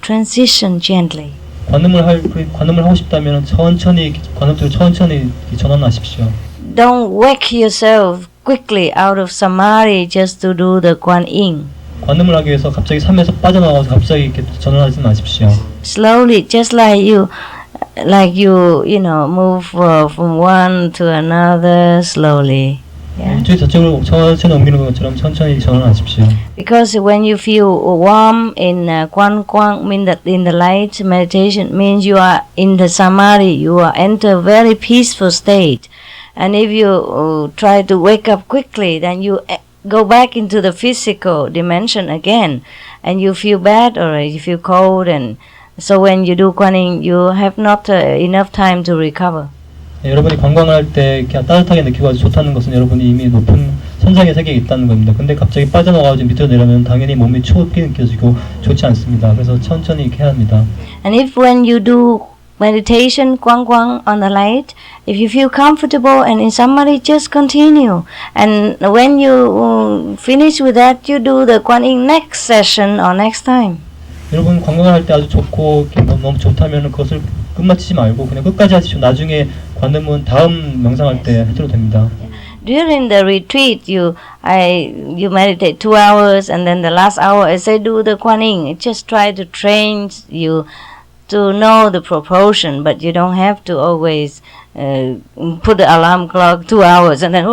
transition gently. 관음을 하고 싶다면 천천히 관음대로 천천히 전환하십시오. Don't wake yourself quickly out of samadhi just to do the 관인. 관음을 하기 위해서 갑자기 삶에서 빠져나와서 갑자기 이렇게 전환하지 마십시오. Slowly, just like you move from one to another slowly. Yeah. 이쪽 저쪽으로 천천히 옮기는 것처럼 천천히 전환하십시오. Because when you feel warm in 관광, mean that in the light meditation means you are in the samadhi, you are enter a very peaceful state. And if you try to wake up quickly, then you go back into the physical dimension again, and you feel bad or you feel cold, and so when you do 관인, you have not enough time to recover. 여러분이 관광을 할 때 따뜻하게 느끼고 아주 좋다는 것은 여러분이 이미 높은 선상의 세계에 있다는 겁니다. 근데 갑자기 빠져나가서 밑으로 내려면 당연히 몸이 춥게 느껴지고 좋지 않습니다. 그래서 천천히 이렇게 해야 합니다. And if when you do meditation 관광 on the light, if you feel comfortable and in samadhi, just continue. And when you finish with that, you do the 관인 next session or next time. 여러분 관광을 할 때 아주 좋고 너무 좋다면 그것을 끝마치지 말고 그냥 끝까지 하십시오. 나중에 관음은 다음 명상할 때 하셔도 됩니다. During the retreat, you meditate 2 hours, and then the last hour, I say do the 관인. Just try to train you to know the proportion, but you don't have to always put the alarm clock 2 hours and then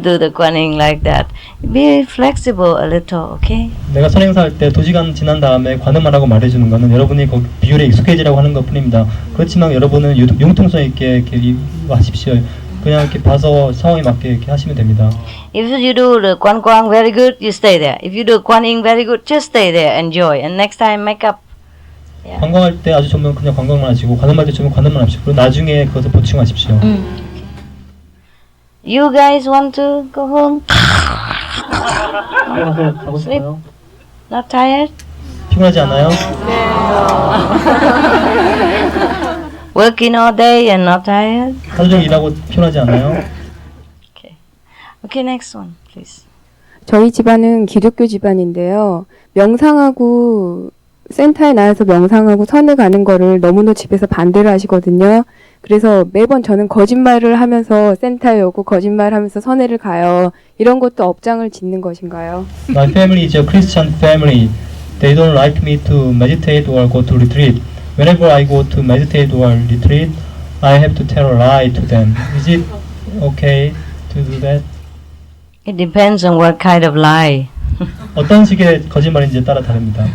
do the 관인 like that. Be flexible a little, okay? 내가 선행사할 때 2시간 지난 다음에 관음하라고 말해주는 것은 여러분이 그 비율에 익숙해지라고 하는 것뿐입니다. 그렇지만 여러분은 융통성 있게 이렇게 하십시오. 그냥 이렇게 봐서 상황에 맞게 이렇게 하시면 됩니다. If you do the 관광 very good, you stay there. If you do 관인 very good, just stay there, enjoy, and next time make up. Yeah. 관광할 때 아주 좋으면 그냥 관광만 하시고 관음할 때 좋으면 관음만 하십시오. 그리고 나중에 그것을 보충하십시오. You guys want to go home? 가고 Sleep? 싶어요? Not tired? 피곤하지 않아요? Working all day and not tired? 하루 종일 일하고 피곤하지 않아요? Okay, next one, please. 저희 집안은 기독교 집안인데요. 명상하고 센터에 나와서 명상하고 선을 가는 거를 너무나 집에서 반대를 하시거든요. 그래서 매번 저는 거짓말을 하면서 센터에 오고 거짓말하면서 선회를 가요. 이런 것도 업장을 짓는 것인가요? My family is a Christian family. They don't like me to meditate or go to retreat. Whenever I go to meditate or retreat, I have to tell a lie to them. Is it okay to do that? It depends on what kind of lie. 어떤 식의 거짓말인지에 따라 다릅니다.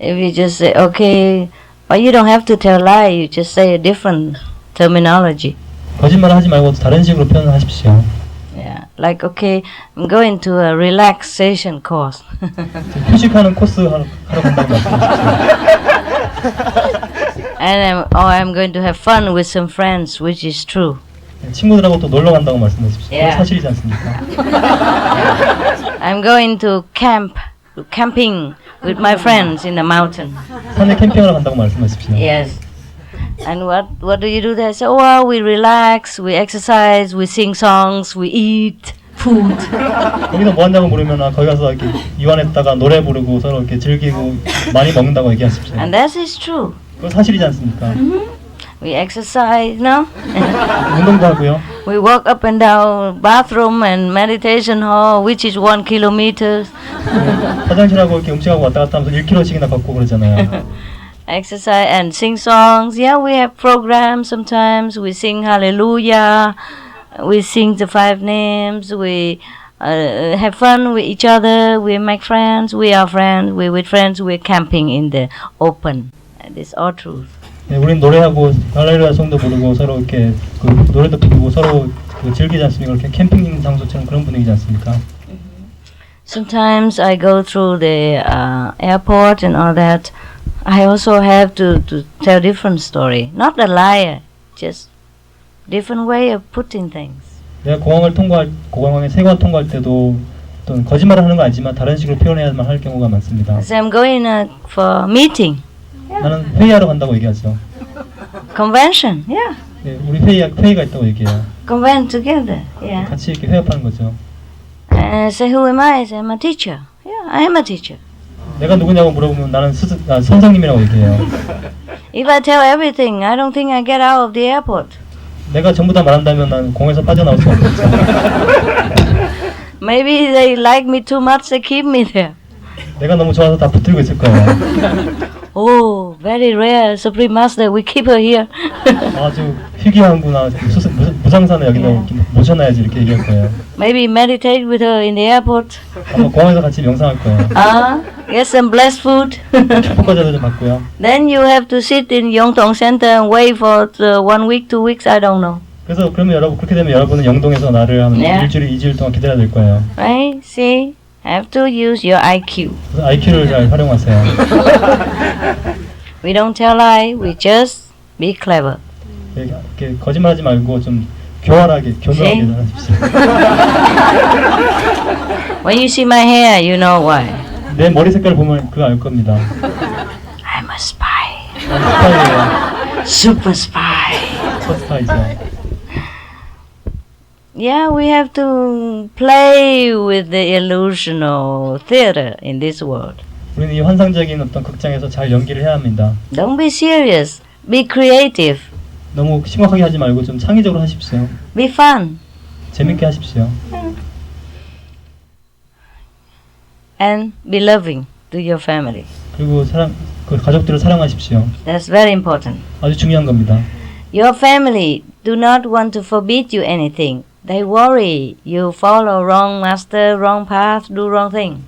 If you just say, okay, but you don't have to tell lie, you just say a different terminology. 거짓말 하지 말고 다른 식으로 표현하십시오. Yeah, like, okay, I'm going to a relaxation course. 휴식하는 코스 하러 간다고 말씀하십시오. And I'm going to have fun with some friends, which is true. 친구들하고 또 놀러 간다고 말씀하십시오. Yeah. 사실이지 않습니까? I'm going to camping with my friends in the mountain. 산에 캠핑하러 간다고 말씀하십시오. Yes. And what do you do there? So, well, we relax, we exercise, we sing songs, we eat food. 거기서 뭐 한다고 물으면 거기 가서 이렇게 이완했다가 노래 부르고 서로 이렇게 즐기고 많이 먹는다고 얘기하십시오. And that is true. 그건 사실이지 않습니까? We exercise, no? 운동도 하고요. We walk up and down bathroom and meditation hall, which is 1 kilometer. 화장실하고 이렇게 음식하고 왔다 갔다 하면서 1km씩이나 걷고 그러잖아요. Exercise and sing songs. Yeah, we have programs sometimes. We sing Hallelujah. We sing the 5 names. We have fun with each other. We make friends. We are friends. We're with friends. We're camping in the open. And it's all truth. 네, 우린 노래하고 할렐루야 송도 부르고 서로 이렇게 그 노래도 부르고 서로 그 즐기지 않습니까? 이렇게 캠핑 장소처럼 그런 분위기지 않습니까? Sometimes I go through the airport and all that. I also have to tell different story. Not a liar, just different way of putting things. 내가 공항에 세관 통과할 때도 어떤 거짓말을 하는 건 아니지만 다른 식으로 표현해야만 할 경우가 많습니다. So I'm going for meeting. 나는 회의하러 간다고 얘기하죠. Convention, yeah. 네, 우리 회의가 있다고 얘기해요. Convent together, yeah. 같이 이렇게 회합하는 거죠. And I say, who am I? I say, I'm a teacher. Yeah, I am a teacher. 내가 누구냐고 물어보면 나는 선생님이라고 얘기해요. If I tell everything, I don't think I get out of the airport. 내가 전부 다 말한다면 난 공항에서 빠져나올 수 없겠죠. Maybe they like me too much, they keep me there. 내가 너무 좋아서 다 붙들고 있을 거예요. Oh, very rare, Supreme Master, we keep her here. 아주 희귀한구나. 무상사는 여기다 모셔놔야지 이렇게 얘기할 거예요. Maybe meditate with her in the airport. 아마 공항에서 같이 명상할 거예요. Get some blessed food. 축복과자도 좀 받고요. Then you have to sit in Yongtong Center and wait for 1 week, 2 weeks, I don't know. 그래서 그러면 그렇게 되면 여러분은 영동에서 나를 한 일주일, 2주일 동안 기다려야 될 거예요. Right? See? Have to use your IQ. 그래서 IQ를 잘 활용하세요. We don't tell lie, we just be clever. 이렇게 거짓말하지 말고 좀 교활하게, 교묘하게 하십시오. When you see my hair, you know why. 내 머리 색깔 보면 그거 알 겁니다. I'm a spy. 스파이예요. Super spy. 스파이죠. Yeah, we have to play with the illusional theater in this world. 우리는 이 환상적인 어떤 극장에서 잘 연기를 해야 합니다. Don't be serious. Be creative. 너무 심각하게 하지 말고 좀 창의적으로 하십시오. Be fun. 재밌게 하십시오. And be loving to your family. 그리고 그 가족들을 사랑하십시오. That's very important. 아주 중요한 겁니다. Your family do not want to forbid you anything. They worry you follow wrong master, wrong path, do wrong thing.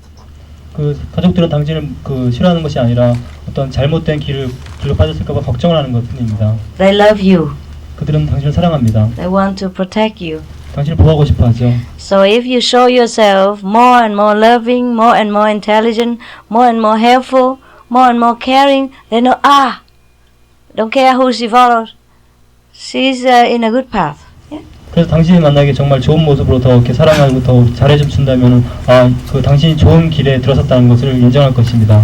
그 가족들은 당신을 싫어하는 것이 아니라 어떤 잘못된 길로 빠졌을까 봐 걱정을 하는 것뿐입니다. They love you. 그들은 당신을 사랑합니다. They want to protect you. 당신을 보호하고 싶어 하죠. So if you show yourself more and more loving, more and more intelligent, more and more helpful, more and more caring, they know, don't care who she follows. She's in a good path. 그래서 당신이 만약에 정말 좋은 모습으로 더 이렇게 사랑하고 더 잘해준다면은 그 당신이 좋은 길에 들어섰다는 것을 인정할 것입니다.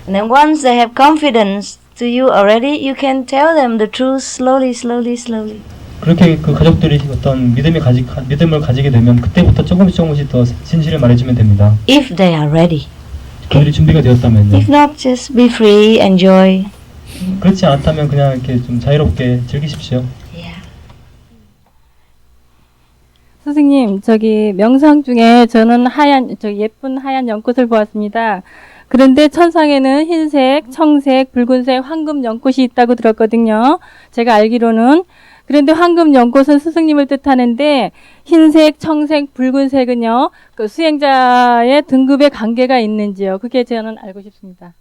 And then once they have confidence to you already, you can tell them the truth slowly, slowly, slowly. 그렇게 그 가족들이 어떤 믿음을 가지게 되면 그때부터 조금씩 더 진실을 말해주면 됩니다. If they are ready. 그들이 준비가 되었다면요. If not, just be free, enjoy. 그렇지 않다면 그냥 이렇게 좀 자유롭게 즐기십시오. 선생님, 명상 중에 저는 예쁜 하얀 연꽃을 보았습니다. 그런데 천상에는 흰색, 청색, 붉은색, 황금 연꽃이 있다고 들었거든요. 제가 알기로는. 그런데 황금 연꽃은 스승님을 뜻하는데 흰색, 청색, 붉은색은요. 그 수행자의 등급의 관계가 있는지요. 그게 저는 알고 싶습니다.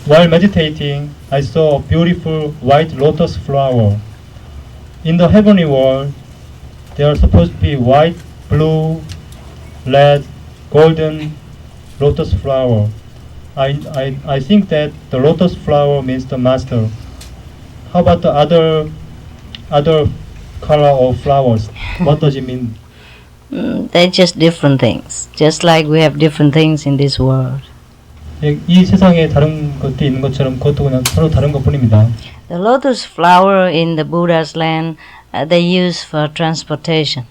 While meditating, I saw a beautiful white lotus flower. In the heavenly world, there are supposed to be white, blue, red, golden lotus flower. I think that the lotus flower means the master. How about the other color of flowers? What does it mean? They're just different things. Just like we have different things in this world. 이 세상에 다른 것들이 있는 것처럼 그것도 그냥 서로 다른 것뿐입니다. The lotus flower in the Buddha's land, they use for transportation.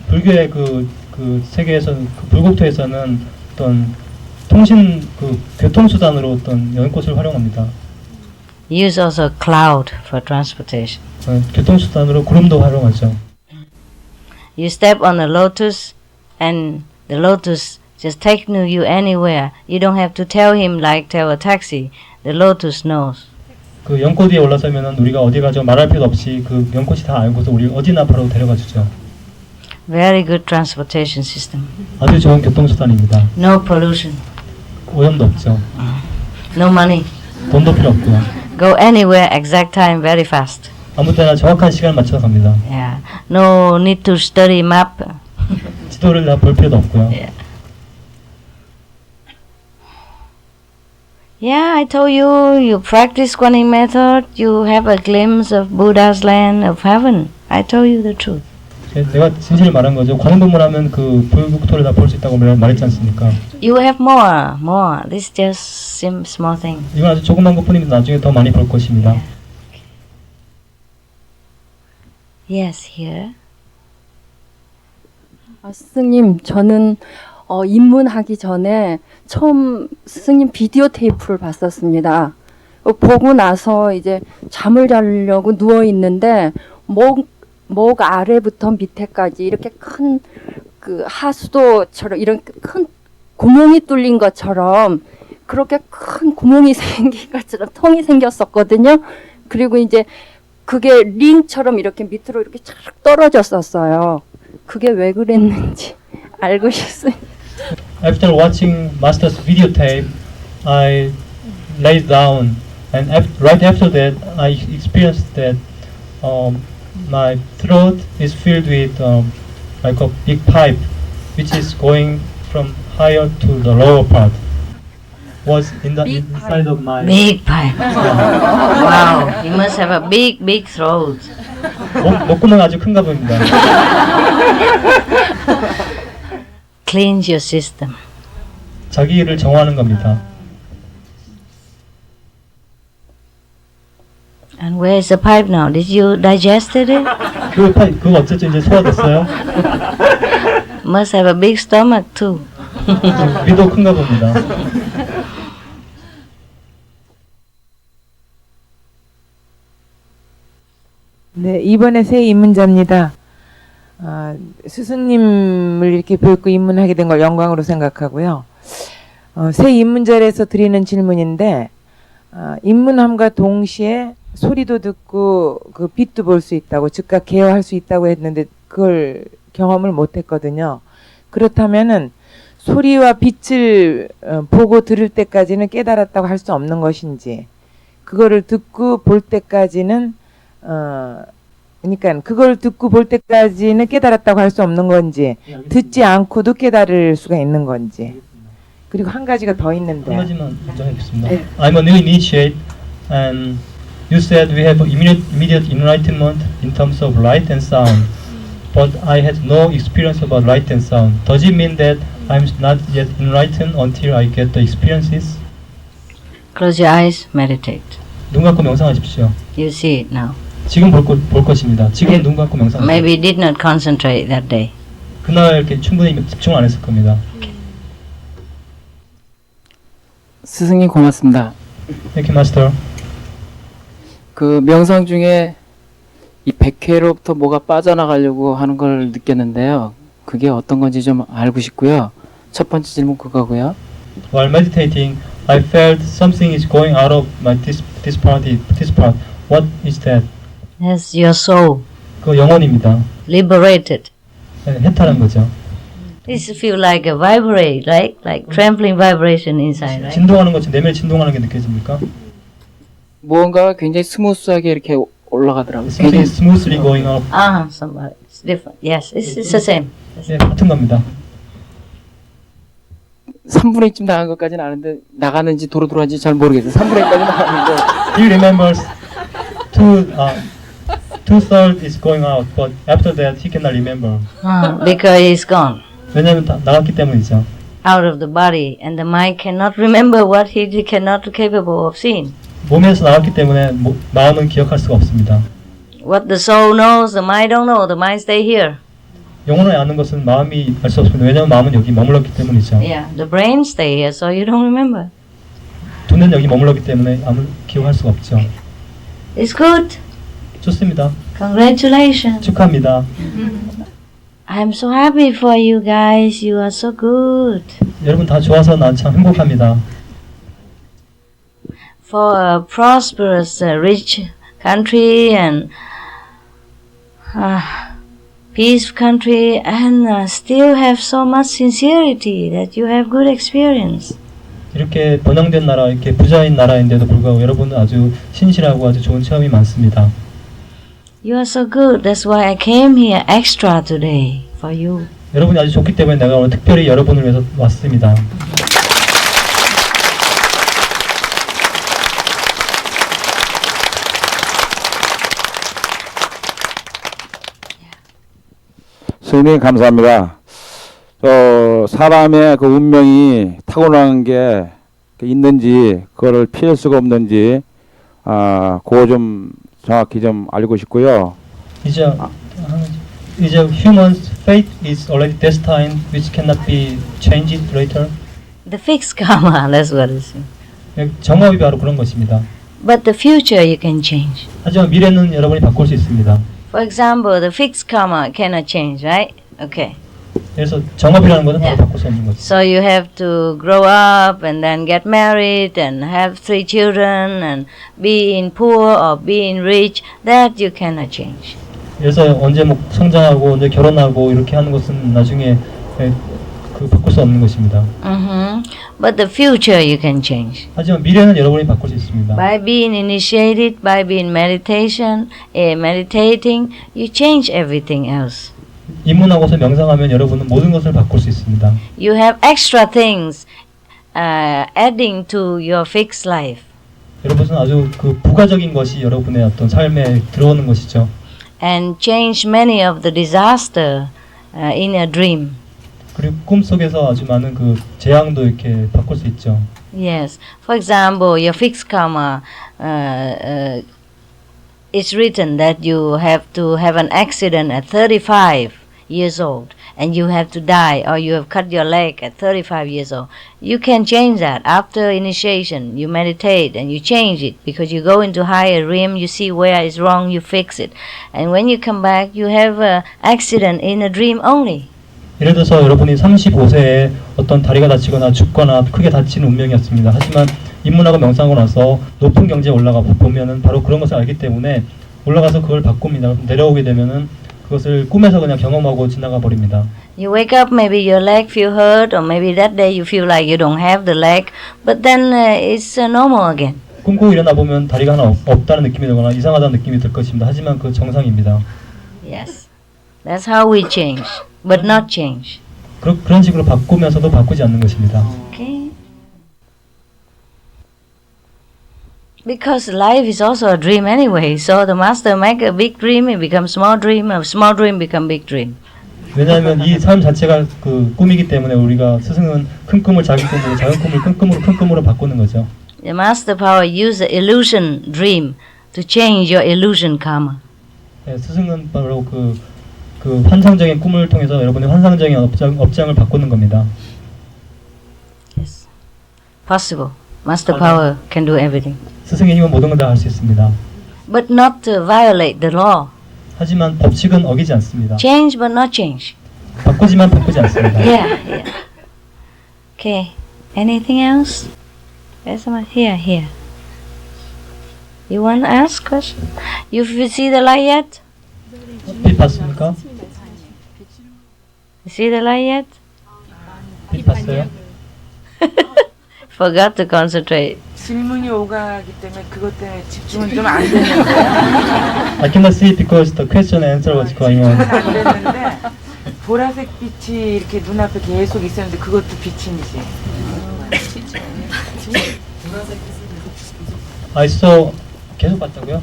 불교의 그 세계에서는 그 불국토에서는 어떤 통신 그 교통수단으로 어떤 연꽃을 활용합니다. Use also cloud for transportation. 교통수단으로 구름도 활용하죠. You step on a lotus and the lotus just take you anywhere. You don't have to tell him like tell a taxi. The lotus knows. 그 연꽃 위에 올라서면은 우리가 어디 가죠 말할 필요 없이 그 연꽃이 다 알고서 우리 어디나 바로 데려가 주죠. Very good transportation system. 아주 좋은 교통수단입니다. No pollution. 오염도 없죠. No money. 돈도 필요 없고요. Go anywhere, exact time, very fast. 아무 때나 정확한 시간을 맞춰서 갑니다. Yeah. No need to study map. 지도를 다 볼 필요도 없고요. Yeah. Yeah, I told you, you practice Guanyin method, you have a glimpse of Buddha's land, of heaven. I told you the truth. 내가 진실을 말한 거죠. 관음법문하면 그 불국토를 다 볼 수 있다고 말했지 않습니까? You have more. This just small thing. 이건 아주 조그만 것뿐인데 나중에 더 많이 볼 것입니다. Yes, here. 스승님, 저는 입문하기 전에 처음 스승님 비디오 테이프를 봤었습니다. 보고 나서 이제 잠을 자려고 누워 있는데 목 아래부터 밑에까지 이렇게 큰 그 하수도처럼 이런 큰 구멍이 뚫린 것처럼 그렇게 큰 구멍이 생긴 것처럼 통이 생겼었거든요. 그리고 이제 그게 링처럼 이렇게 밑으로 이렇게 쫙 떨어졌었어요. 그게 왜 그랬는지 알고 싶습니다. After watching Master's videotape, I laid down, and right after that, I experienced that my throat is filled with like a big pipe, which is going from higher to the lower part. Was in the inside of my big pipe. Wow, you must have a big throat. 목구멍 아주 큰가 봅니다. Cleanse your system. 자기를 정화하는 겁니다. And where is the pipe now? Did you digested it? 그거 어쨌든 이제 소화됐어요? Must have a big stomach too. 위도 큰가 봅니다. 네, 이번에 새 입문자입니다. 스승님을 이렇게 뵙고 입문하게 된 걸 영광으로 생각하고요. 새 입문자에서 드리는 질문인데 입문함과 동시에 소리도 듣고 그 빛도 볼 수 있다고 즉각 개화할 수 있다고 했는데 그걸 경험을 못했거든요. 그렇다면은 소리와 빛을 보고 들을 때까지는 깨달았다고 할 수 없는 것인지 그거를 듣고 볼 때까지는 그러니까 그걸 듣고 볼 때까지는 깨달았다고 할 수 없는 건지 듣지 않고도 깨달을 수가 있는 건지 그리고 한 가지가 더 있는데 한 가지만 먼저 하겠습니다. I'm a new initiate and you said we have immediate enlightenment in terms of light and sound, but I had no experience about light and sound. Does it mean that I'm not yet enlightened until I get the experiences? Close your eyes, meditate. 눈 감고 명상하십시오. You see it now. 지금 볼 것입니다. 지금 눈 감고 명상하세요. Maybe did not concentrate that day. 그날 이렇게 충분히 집중을 안 했을 겁니다. 스승님 고맙습니다. Thank you, Master. 그 명상 중에 이 백회로부터 뭐가 빠져나가려고 하는 걸 느꼈는데요. 그게 어떤 건지 좀 알고 싶고요. 첫 번째 질문 그거고요. While meditating, I felt something is going out of my this part. What is that? That's your soul. 그 영혼입니다. Liberated. 해탈한 거죠. This feel like a vibrate, right? Like trembling vibration inside, right? 진동하는 것처럼 내면이 진동하는 게 느껴집니까? 무언가가 굉장히 스무스하게 이렇게 올라가더라고요. Something is smoothly going up. Somebody. It's different. Yes, it's the same. 네, 같은 겁니다. 3분의 2쯤 나간 것까지는 아는데 나가는지 도로 들어왔는지 잘 모르겠어요. 3분의 1까지 나가는데. He remembers 2/3 is going out, but after that he cannot remember. Because it's gone. 왜냐하면 나갔기 때문이죠. Out of the body, and the mind cannot remember what he cannot capable of seeing. 몸에서 나갔기 때문에 마음은 기억할 수가 없습니다. What the soul knows, the mind don't know. The mind stay here. 영혼을 아는 것은 마음이 알 수 없습니다. 왜냐하면 마음은 여기 머물렀기 때문이죠. Yeah, the brain stay here, so you don't remember. 두뇌는 여기 머물렀기 때문에 아무 기억할 수가 없죠. It's good. 좋습니다. Congratulations. 축하합니다. I'm so happy for you guys. You are so good. 여러분 다 좋아서 난 참 행복합니다. For a prosperous, rich country and peaceful country, and still have so much sincerity that you have good experience. 이렇게 번영된 나라, 이렇게 부자인 나라인데도 불구하고 여러분은 아주 신실하고 아주 좋은 체험이 많습니다. You are so good. That's why I came here extra today for you. 여러분이 아주 좋기 때문에 내가 오늘 특별히 여러분을 위해서 왔습니다. 스님 감사합니다. 사람의 그 운명이 타고난 게 있는지 그거를 피할 수가 없는지 그거 좀 정확히 좀 알고 싶고요. Is a human's fate is already destined, which cannot be changed later? The fixed karma, that's what it is. 정업이 바로 그런 것입니다. But the future you can change. 하지만 미래는 여러분이 바꿀 수 있습니다. For example, the fixed karma cannot change, right? Okay. 그래서 정업이라는 것은 바로 바꿀 수 없는 거죠. So you have to grow up and then get married and have 3 children and be in poor or be in rich. That you cannot change. 그래서 언제 뭐 성장하고 언제 결혼하고 이렇게 하는 것은 나중에 바꿀 수 없는 것입니다. But the future you can change. 하지만 미래는 여러분이 바꿀 수 있습니다. By being initiated, by being meditation, meditating, you change everything else. 입문하고서 명상하면 여러분은 모든 것을 바꿀 수 있습니다. You have extra things adding to your fixed life. 여러분은 아주 그 부가적인 것이 여러분의 어떤 삶에 들어오는 것이죠. And change many of the disaster in a dream. 그리고 꿈속에서 아주 많은 그 재앙도 이렇게 바꿀 수 있죠. Yes. For example, your fixed karma, it's written that you have to have an accident at 35 years old and you have to die, or you have cut your leg at 35 years old. You can change that. After initiation, you meditate and you change it because you go into higher realm, you see where it's wrong, you fix it. And when you come back, you have an accident in a dream only. 예를 들어서 여러분이 35세에 어떤 다리가 다치거나 죽거나 크게 다친 운명이었습니다. 하지만 입문하고 명상하고 나서 높은 경지에 올라가 보면은 바로 그런 것을 알기 때문에 올라가서 그걸 바꿉니다. 내려오게 되면은 그것을 꿈에서 그냥 경험하고 지나가 버립니다. You wake up, maybe your leg feel hurt, or maybe that day you feel like you don't have the leg, but then it's normal again. 꿈꾸고 일어나 보면 다리가 하나 없다는 느낌이 들거나 이상하다는 느낌이 들 것입니다. 하지만 그 정상입니다. Yes, that's how we change, but not change. 그런 식으로 바꾸면서도 바꾸지 않는 것입니다. Okay. Because life is also a dream anyway. So the master make a big dream, it becomes small dream, a small dream become big dream. 왜냐하면 이 삶 자체가 그 꿈이기 때문에 우리가 스승은 큰 꿈을 작은 꿈으로, 작은 꿈을 큰 꿈으로, 큰 꿈으로 바꾸는 거죠. The master power use the illusion dream to change your illusion karma. 네, 스승은 바로 그 환상적인 꿈을 통해서 여러분의 환상적인 업장을 바꾸는 겁니다. Yes, possible. Master power can do everything. 스승의 힘은 모든 걸 다 할 수 있습니다. But not to violate the law. 하지만 법칙은 어기지 않습니다. Change but not change. 바꾸지만 바꾸지 않습니다. Yeah. Okay. Anything else? Where's someone? Here. You want to ask question? You see the light yet? 빛 봤습니까? You see the light yet? 빛 봤어요? Forgot to concentrate. 질문이 오가기 때문에 그것 때문에 집중은 좀 안 되는데. I cannot see because the question and answer was going on. 안 됐는데 보라색 빛이 이렇게 눈앞에 계속 있었는데 그것도 빛이지. I saw 계속 봤다고요?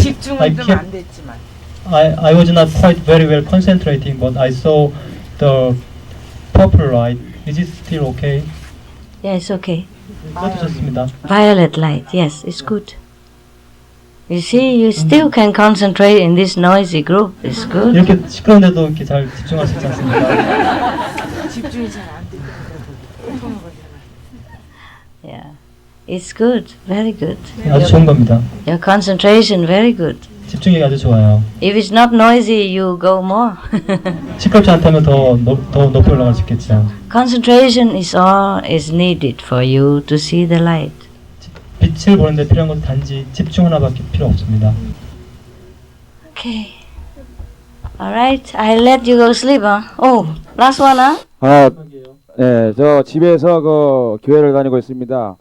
집중은 좀 안 됐지만. I was not quite very well concentrating, but I saw the purple light. Is it still okay? Yeah, it's okay. 좋습니다. Violet light, yes, it's good. You see, you still can concentrate in this noisy group. It's good. 이렇게 시끄러운데도 이렇게 잘 집중할 수 있지 않습니까? 집중이 잘 안 돼. Yeah, it's good, very good. 아주 좋은 겁니다. Your concentration very good. 집중이 아주 좋아요. If it's not noisy, you go more. 시끄럽지 않다면 더 높이 올라갈 수 있겠죠. Concentration is all is needed for you to see the light. 빛을 보는데 필요한 건 단지 집중 하나밖에 필요 없습니다. Okay. All right, I'll let you go sleep. Oh, last one, 네, 저 집에서 그 교회를 다니고 있습니다.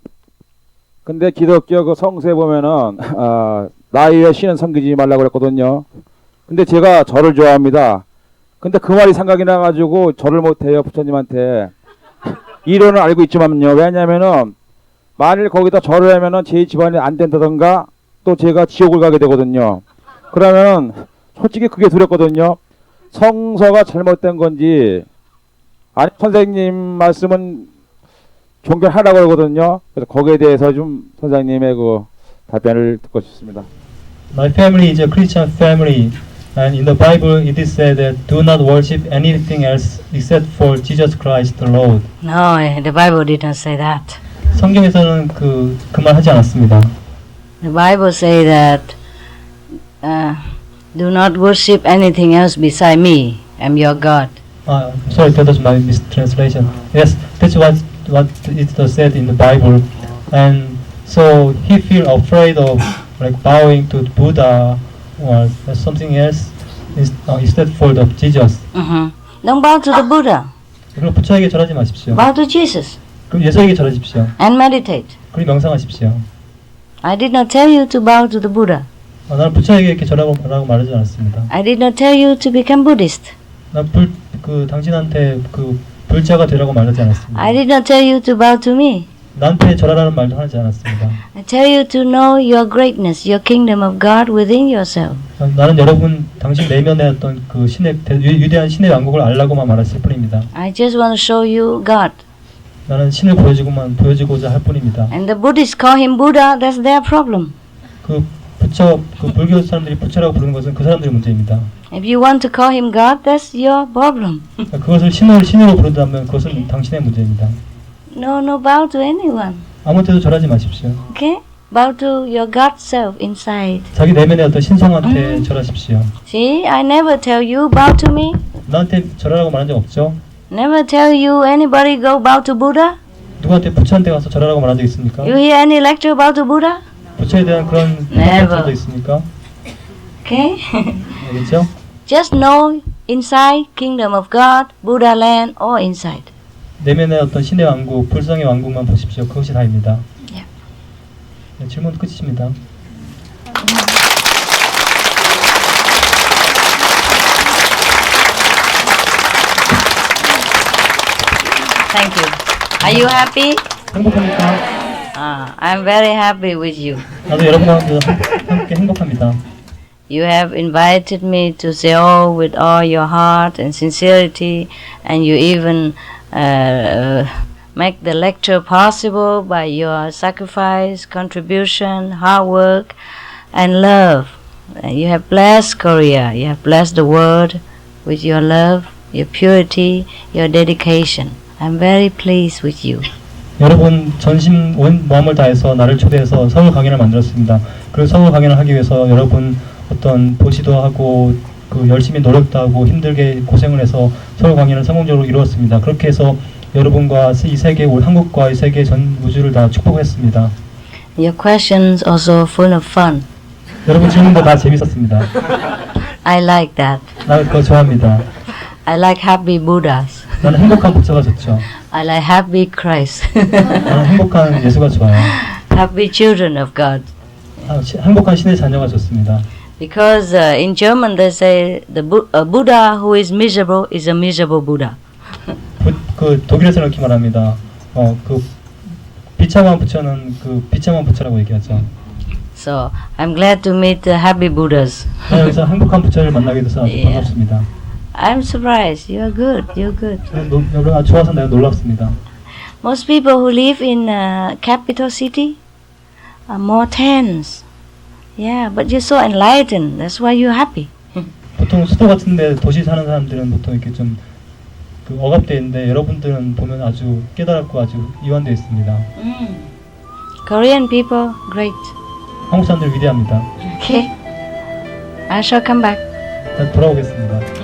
근데 기독교 그 성서에 보면은 나이 위에 신은 섬기지 말라고 그랬거든요. 근데 제가 절을 좋아합니다. 근데 그 말이 생각이 나가지고 절을 못해요, 부처님한테. 이론을 알고 있지만요. 왜냐면은 만일 거기다 절을 하면은 제 집안이 안 된다던가 또 제가 지옥을 가게 되거든요. 그러면은 솔직히 그게 두렵거든요. 성서가 잘못된 건지 아니 선생님 말씀은 존경하라고 그러거든요. 그래서 거기에 대해서 좀 선생님의 그 답변을 듣고 싶습니다. My family is a Christian family, and in the Bible it is said that do not worship anything else except for Jesus Christ the Lord. No, the Bible didn't say that. 성경에서는 그 말 하지 않았습니다. The Bible say that do not worship anything else beside me. I'm your God. Sorry, that was my mistranslation. Yes, that's what it said in the Bible, and so he feel afraid of like bowing to Buddha or something else instead for the Jesus. Don't bow to the Buddha. 그럼 부처에게 절하지 마십시오. Bow to Jesus. 그럼 예수에게 절하십시오. And meditate. 그리고 명상하십시오. I did not tell you to bow to the Buddha. 나는 부처에게 이렇게 절하라고 말하지 않았습니다. I did not tell you to become Buddhist. 난 당신한테 그 불자가 되라고 말하지 않았습니다. I did not tell you to bow to me. 나한테 절하라는 말도 하지 않았습니다. I tell you to know your greatness, your kingdom of God within yourself. 나는 당신 내면에 어떤 그 위대한 신의 왕국을 알라고만 말했을 뿐입니다. I just want to show you God. 나는 신을 보여주고자 할 뿐입니다. And the Buddhists call him Buddha. That's their problem. 그 불교 사람들이 부처라고 부르는 것은 그 사람들의 문제입니다. If you want to call him God, that's your problem. 그것을 신으로 부른다면 그것은 당신의 문제입니다. No, bow to anyone. 아무한테도 절하지 마십시오. Okay? Bow to your God self inside. 자기 내면의 어떤 신성한테 절하십시오. See, I never tell you bow to me. 나한테 절하라고 말한 적 없죠? Never tell you anybody go bow to Buddha. 누구한테 부처한테 가서 절하라고 말한 적 있습니까? You hear any lecture about the Buddha? 부처에 대한 그런 lecture도 있습니까? Okay? 알겠죠? Just know inside kingdom of God, Buddha land, or inside. 내면의 어떤 신의 왕국, 불성의 왕국만 보십시오. 그것이 다입니다. Yeah. 네, 질문 끝이십니다. Thank you. Are you happy? 행복합니까? I'm very happy with you. 나도 여러분과 함께 행복합니다. You have invited me to Seoul with all your heart and sincerity, and you even make the lecture possible by your sacrifice, contribution, hard work, and love. You have blessed Korea. You have blessed the world with your love, your purity, your dedication. I'm very pleased with you. 여러분 전심 온 마음을 다해서 나를 초대해서 서울 강연을 만들었습니다. 그리고 서울 강연을 하기 위해서 여러분 어떤 보시도 하고 그 열심히 노력도 하고 힘들게 고생을 해서 서울 강연을 성공적으로 이루었습니다. 그렇게 해서 여러분과 이 세계, 한국과 이 세계 전 우주를 다 축복했습니다. Your questions also full of fun. 여러분 질문도 다 재밌었습니다. I like that. 나 그거 좋아합니다. I like happy Buddhas. 나는 행복한 부처가 좋죠. I like happy Christ. 나는 행복한 예수가 좋아요. Happy children of God. 행복한 신의 자녀가 좋습니다. Because in German they say the Buddha who is miserable is a miserable Buddha. 그 독일에서는 이렇게 말합니다. 그 비참한 부처는 그 비참한 부처라고 얘기하죠. So I'm glad to meet the happy Buddhas. 여기서 행복한 부처를 만나게 돼서 아주 반갑습니다. I'm surprised. You're good. You're good. 여러분 아주 좋아서 내가 놀랍습니다. Most people who live in capital city are more tense. Yeah, but you're so enlightened. That's why you're happy. 보통 수도 같은데 도시 사는 사람들은 보통 이렇게 좀 그 억압돼 있는데 여러분들은 보면 아주 깨달았고 아주 이완되어 있습니다. Korean people, great. 한국 사람들 위대합니다. Okay. I shall come back. 돌아오겠습니다.